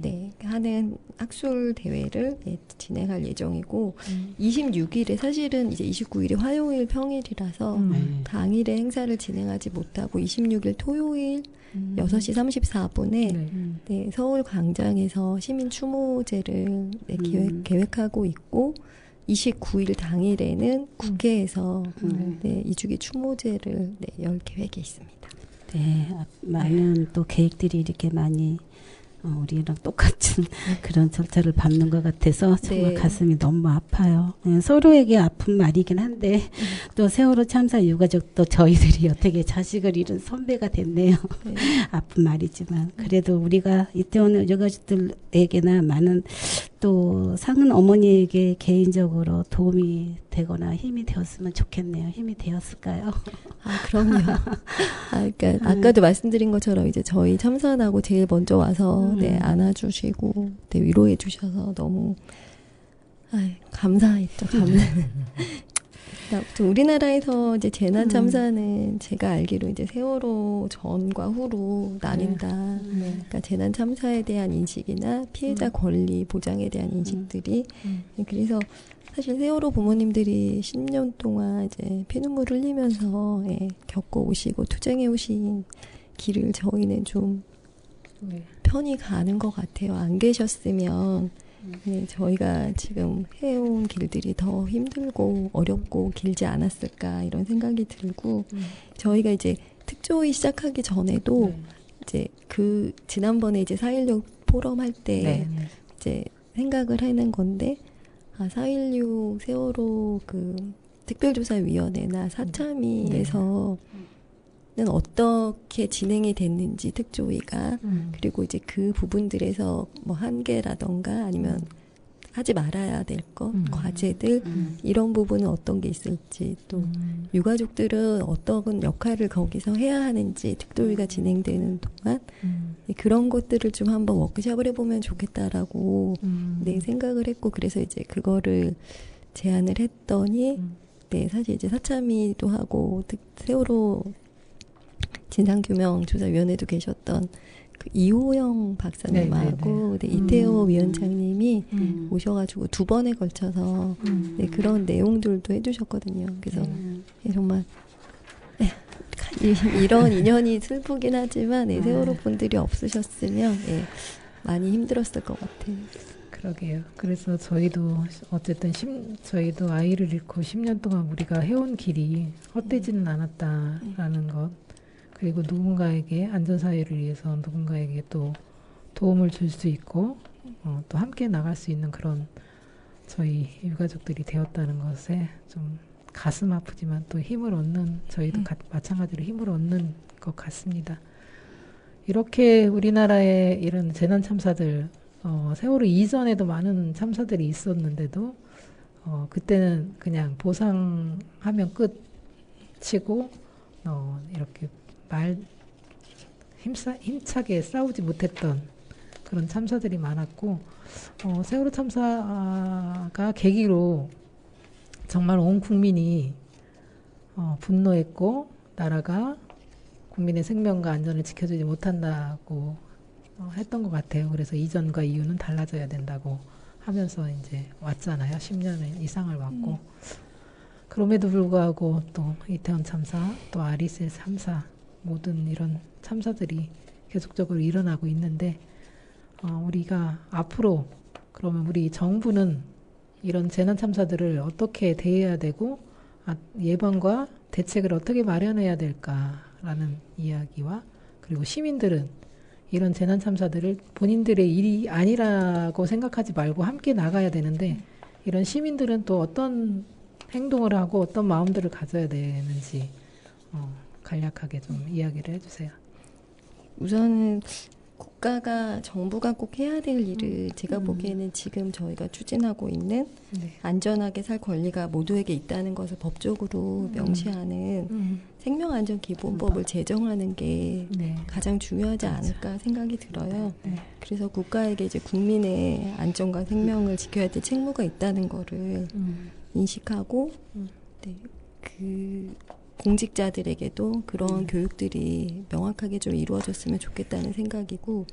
네, 하는 학술 대회를 예, 진행할 예정이고 26일에 사실은 이제 29일이 화요일 평일이라서 당일에 행사를 진행하지 못하고 26일 토요일 6시 34분에 네, 서울 광장에서 시민 추모제를 네, 계획하고 있고 29일 당일에는 국회에서 네, 2주기 추모제를 네, 열 계획이 있습니다. 네, 많은 또 계획들이 이렇게 많이 우리랑 똑같은 그런 절차를 밟는 것 같아서 정말 네. 가슴이 너무 아파요. 서로에게 아픈 말이긴 한데 또 세월호 참사 유가족도 저희들이 어떻게 자식을 잃은 선배가 됐네요. 네. 아픈 말이지만 그래도 우리가 이태원 유가족들에게나 많은 또 상은 어머니에게 개인적으로 도움이 되거나 힘이 되었으면 좋겠네요. 힘이 되었을까요? 아, 그럼요. 그러니까 아까도 말씀드린 것처럼 이제 저희 참사하고 제일 먼저 와서 네, 안아주시고 네, 위로해 주셔서 너무 감사했죠. 아무튼 우리나라에서 이제 재난 참사는 제가 알기로 이제 세월호 전과 후로 나뉜다. 그러니까 재난 참사에 대한 인식이나 피해자 권리 보장에 대한 인식들이 그래서 사실 세월호 부모님들이 10년 동안 이제 피눈물 흘리면서 예, 겪어 오시고 투쟁해 오신 길을 저희는 좀 네. 편히 가는 것 같아요. 안 계셨으면 네, 저희가 지금 해온 길들이 더 힘들고 어렵고 길지 않았을까 이런 생각이 들고 저희가 이제 특조위 시작하기 전에도 이제 그 지난번에 이제 4.16 포럼 할 때 이제 생각을 해낸 건데 4.16 세월호 그 특별조사위원회나 사참위에서 는 어떻게 진행이 됐는지 특조위가 그리고 이제 그 부분들에서 뭐 한계라던가 아니면 하지 말아야 될 것, 과제들 이런 부분은 어떤 게 있을지 또 유가족들은 어떤 역할을 거기서 해야 하는지 특조위가 진행되는 동안 그런 것들을 좀 한번 워크숍을 해보면 좋겠다라고 네, 생각을 했고 그래서 이제 그거를 제안을 했더니 네, 사실 이제 사참위도 하고 세월호 진상규명조사위원회도 계셨던 그 이호영 박사님하고 네, 이태호 위원장님이 오셔가지고 2번에 걸쳐서 네, 그런 내용들도 해주셨거든요. 그래서 네, 정말 네, 이런 인연이 슬프긴 하지만 네, 세월호 분들이 없으셨으면 네, 많이 힘들었을 것 같아요. 그러게요. 그래서 저희도 어쨌든 저희도 아이를 잃고 10년 동안 우리가 해온 길이 헛되지는 않았다라는 것 그리고 누군가에게 안전사회를 위해서 누군가에게 또 도움을 줄 수 있고 또 함께 나갈 수 있는 그런 저희 유가족들이 되었다는 것에 좀 가슴 아프지만 또 힘을 얻는 저희도 마찬가지로 힘을 얻는 것 같습니다. 이렇게 우리나라에 이런 재난 참사들 세월호 이전에도 많은 참사들이 있었는데도 그때는 그냥 보상하면 끝이고 이렇게 힘차게 싸우지 못했던 그런 참사들이 많았고 세월호 참사가 계기로 정말 온 국민이 분노했고 나라가 국민의 생명과 안전을 지켜주지 못한다고 했던 것 같아요. 그래서 이전과 이후는 달라져야 된다고 하면서 이제 왔잖아요. 10년 이상을 왔고 그럼에도 불구하고 또 이태원 참사, 또 아리스 참사 모든 이런 참사들이 계속적으로 일어나고 있는데 우리가 앞으로 그러면 우리 정부는 이런 재난 참사들을 어떻게 대해야 되고 예방과 대책을 어떻게 마련해야 될까라는 이야기와 그리고 시민들은 이런 재난 참사들을 본인들의 일이 아니라고 생각하지 말고 함께 나가야 되는데 이런 시민들은 또 어떤 행동을 하고 어떤 마음들을 가져야 되는지 간략하게 좀 이야기를 해주세요. 우선은 국가가 정부가 꼭 해야 될 일을 제가 보기에는 지금 저희가 추진하고 있는 안전하게 살 권리가 모두에게 있다는 것을 법적으로 명시하는 생명안전기본법을 제정하는 게 가장 중요하지 않을까 생각이 들어요. 그래서 국가에게 이제 국민의 안전과 생명을 지켜야 될 책무가 있다는 거를 인식하고 그 공직자들에게도 그런 교육들이 명확하게 좀 이루어졌으면 좋겠다는 생각이고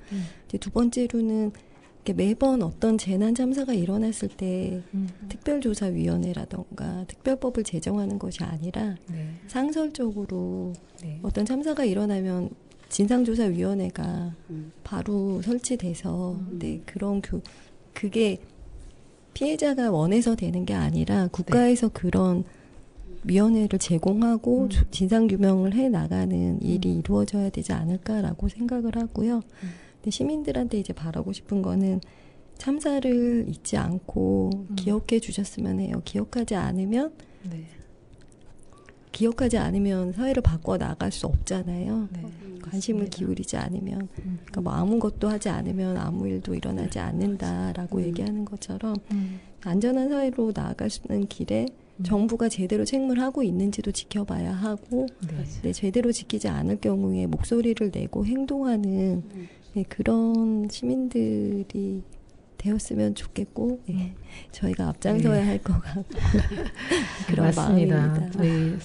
이제 두 번째로는 매번 어떤 재난 참사가 일어났을 때 특별조사위원회라던가 특별법을 제정하는 것이 아니라 상설적으로 어떤 참사가 일어나면 진상조사위원회가 바로 설치돼서 그런 그게 피해자가 원해서 되는 게 아니라 국가에서 그런 위원회를 제공하고 진상규명을 해 나가는 일이 이루어져야 되지 않을까라고 생각을 하고요. 근데 시민들한테 이제 바라고 싶은 거는 참사를 잊지 않고 기억해 주셨으면 해요. 기억하지 않으면 사회를 바꿔 나갈 수 없잖아요. 관심을 기울이지 않으면, 그러니까 뭐 아무것도 하지 않으면 아무 일도 일어나지 않는다라고 얘기하는 것처럼 안전한 사회로 나아가는 길에 정부가 제대로 책무를 하고 있는지도 지켜봐야 하고, 제대로 지키지 않을 경우에 목소리를 내고 행동하는 그런 시민들이 되었으면 좋겠고, 저희가 앞장서야 할 것 같고 그런 맞습니다. 마음입니다. 저희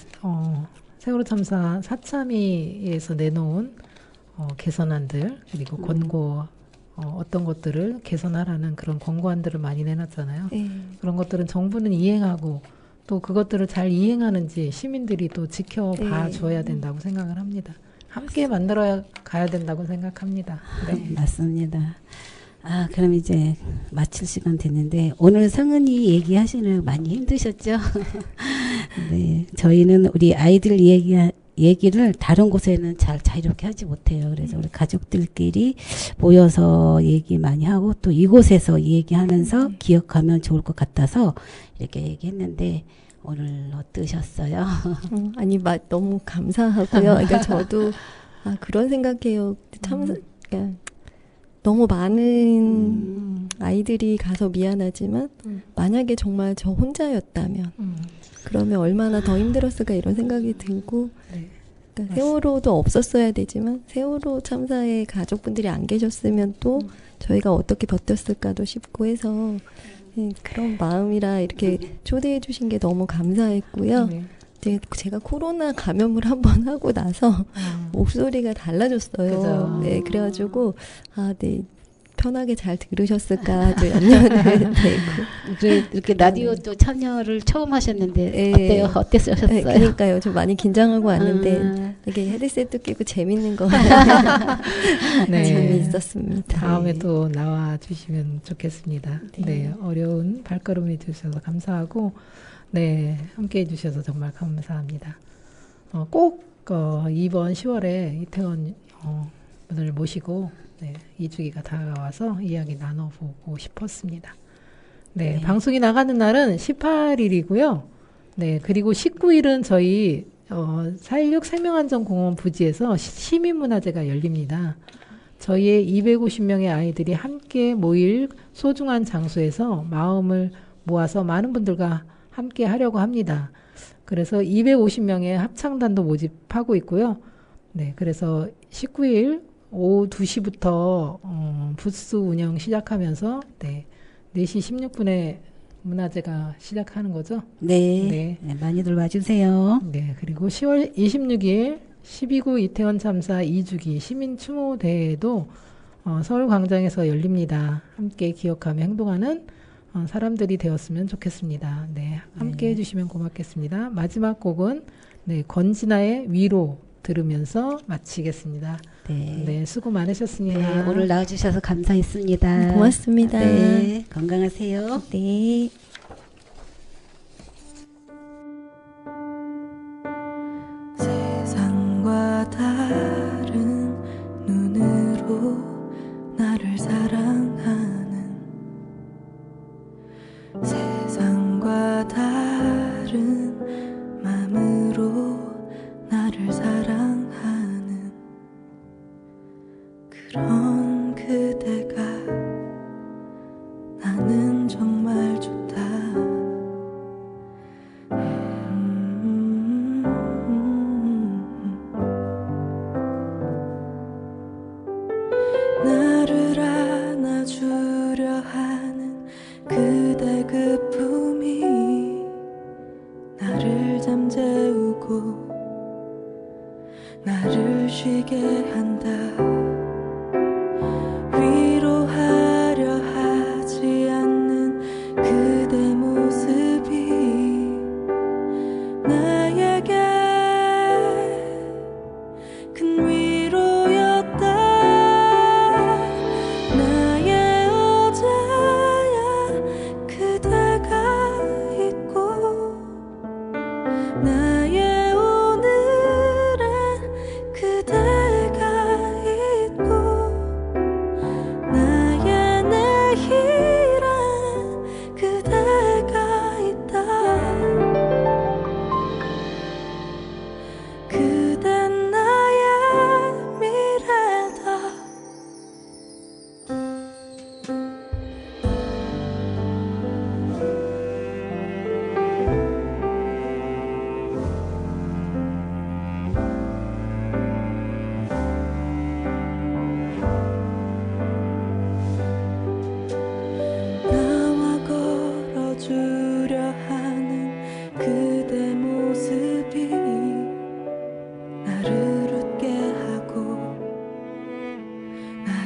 세월호 참사 사참위에서 내놓은 개선안들 그리고 권고 어떤 것들을 개선하라는 그런 권고안들을 많이 내놨잖아요. 그런 것들은 정부는 이행하고 또 그것들을 잘 이행하는지 시민들이 또 지켜봐 줘야 된다고 생각을 합니다. 함께 만들어야 가야 된다고 생각합니다. 네. 맞습니다. 그럼 이제 마칠 시간 됐는데 오늘 성은이 얘기하시느라 많이 힘드셨죠? 네, 저희는 우리 아이들 얘기를 다른 곳에는 잘 자유롭게 하지 못해요. 그래서 우리 가족들끼리 모여서 얘기 많이 하고 또 이곳에서 얘기하면서 기억하면 좋을 것 같아서 이렇게 얘기했는데 오늘 어떠셨어요? 아니, 너무 감사하고요. 그러니까 저도 그런 생각해요. 참, 그러니까 너무 많은 아이들이 가서 미안하지만 만약에 정말 저 혼자였다면 그러면 얼마나 더 힘들었을까 이런 생각이 들고 그러니까 세월호도 없었어야 되지만 세월호 참사에 가족분들이 안 계셨으면 또 저희가 어떻게 버텼을까도 싶고 해서 그런 마음이라 이렇게 초대해 주신 게 너무 감사했고요. 제가 코로나 감염을 한번 하고 나서 목소리가 달라졌어요. 그죠. 네, 그래가지고 편하게 잘 들으셨을까도 염려를 되고. 이렇게 라디오 또 참여를 처음 하셨는데 어때요? 어땠어요? 그러니까요. 좀 많이 긴장하고 왔는데 이게 헤드셋도 끼고 재밌는 거 재미있었습니다. 다음에 또 나와 주시면 좋겠습니다. 네, 어려운 발걸음해 주셔서 감사하고 네, 함께 해주셔서 정말 감사합니다. 꼭 이번 10월에 이태원 분을 모시고 2주기가 다가와서 이야기 나눠보고 싶었습니다. 네, 방송이 나가는 날은 18일이고요. 네, 그리고 19일은 저희 4.16 생명안전공원 부지에서 시민문화제가 열립니다. 저희의 250명의 아이들이 함께 모일 소중한 장소에서 마음을 모아서 많은 분들과 함께 하려고 합니다. 그래서 250명의 합창단도 모집하고 있고요. 네, 그래서 19일 오후 2시부터 부스 운영 시작하면서 4시 16분에 문화제가 시작하는 거죠. 네, 많이들 와주세요. 네, 그리고 10월 26일 12구 이태원 참사 2주기 시민 추모 대회도 서울광장에서 열립니다. 함께 기억하며 행동하는 사람들이 되었으면 좋겠습니다. 네, 함께 해주시면 고맙겠습니다. 마지막 곡은 권진아의 위로 들으면서 마치겠습니다. 네, 수고 많으셨습니다. 네, 오늘 나와주셔서 감사했습니다. 고맙습니다. 네, 건강하세요. 네. 세상과 다른 눈으로 나를 사랑하는 세상과 다른 마음으로 나를 사랑하는 그런 그대가 나는 정말 좋다. 나를 안아주려 하는 그대 그 품이 나를 잠재우고 나를 쉬게 한다. 위로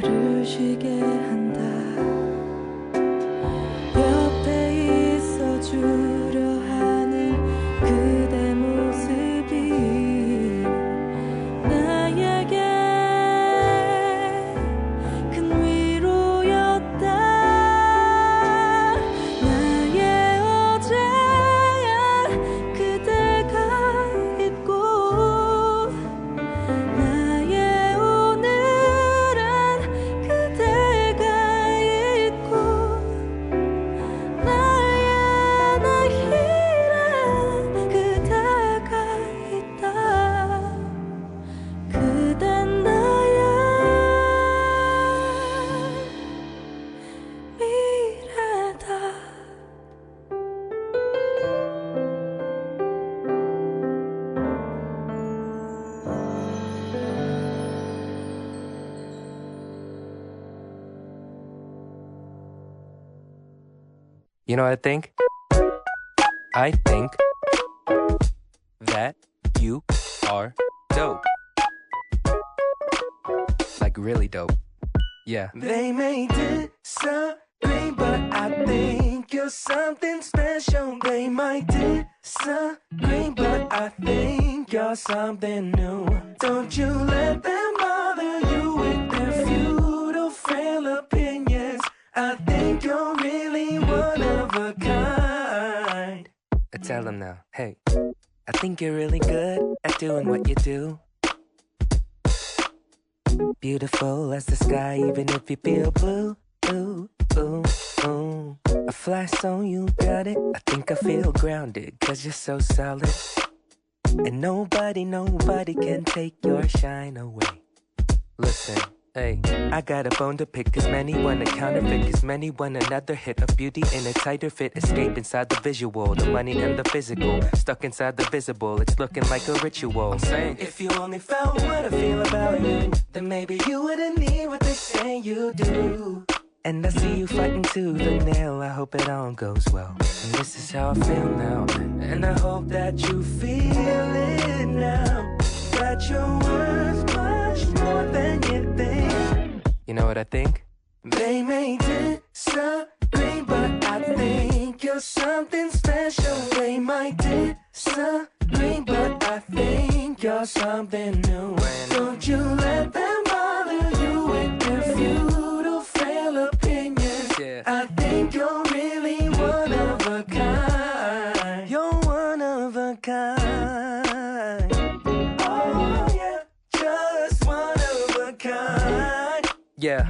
나를 쉬게 한다. 옆에 있어주려 하는 그대 모습이 나에게 큰 위로였다. 나의 어제야 그대가 있고 나의 오늘은 그대가 있고 나의 내일은 그대가 있다. 그댄 나의 미래다. You know what I think? I think that you are dope. Like really dope. Yeah. They may disagree, but I think you're something special. They might disagree, but I think you're something new. Don't you let them bother you with their futile, frail opinions. I think you're really one of a kind. Tell them now. Hey, I think you're really good at doing what you do. Beautiful as the sky, even if you feel blue. Ooh, ooh, ooh. A flash song, you got it. I think I feel grounded, cause you're so solid. And nobody can take your shine away. Listen, hey, I got a bone to pick, cause many want a counterfeit, cause many want another hit of beauty in a tighter fit. Escape inside the visual, the money and the physical. Stuck inside the visible, it's looking like a ritual. I'm saying, If you only felt what I feel about you, then maybe you wouldn't need what they say you do. and I see you fighting tooth and nail. I hope it all goes well. And this is how I feel now. And I hope that you feel it now, that you're worth much more than you think. You know what I think? They may disagree, but I think you're something special. They might disagree, but I think you're something new. Don't you let them bother you with their futile, frail opinions. Yeah. I think you're really one of a kind. You're one of a kind. Oh yeah, just one of a kind. Yeah.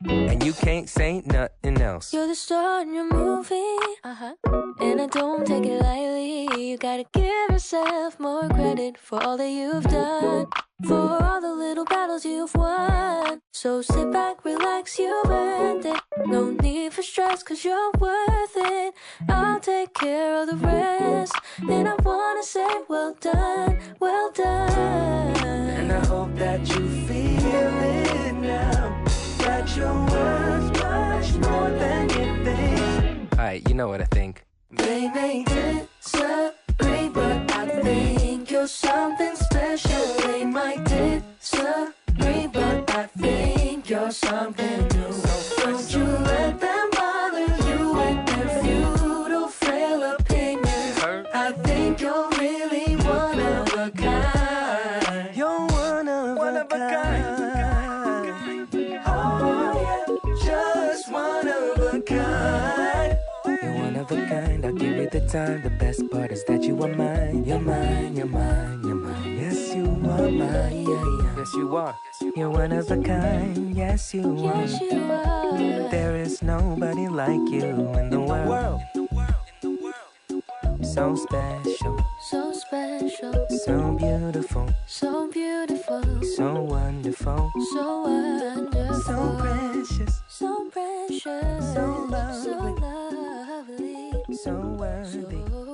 And you can't say nothing else. You're the star in your movie, and I don't take it lightly. You gotta give yourself more credit for all that you've done, for all the little battles you've won. So sit back, relax, you earned it. No need for stress, cause you're worth it. I'll take care of the rest. And I wanna say, well done, well done. And I hope that you feel it now, that you're worth much more than you think. Alright, you know what I think. They may disagree, but I think you're something special. They might disagree, but I think you're something new. Don't you let them bother you with their futile, frail opinions. I think you're really one of a kind. You're one of a kind. Oh yeah, just one of a kind. You're one of a kind, I'll give you the time. The best part is that you are mine. You're mine, you're mine, you're mine. Yes, you are mine, yeah, yeah. Yes, you are. You're one of a kind, yes, you are. Yes, you are. There is nobody like you in the world. So special, So special, so beautiful, so beautiful, so wonderful, so wonderful, so precious, so precious, So lovely. so lovely, so worthy. so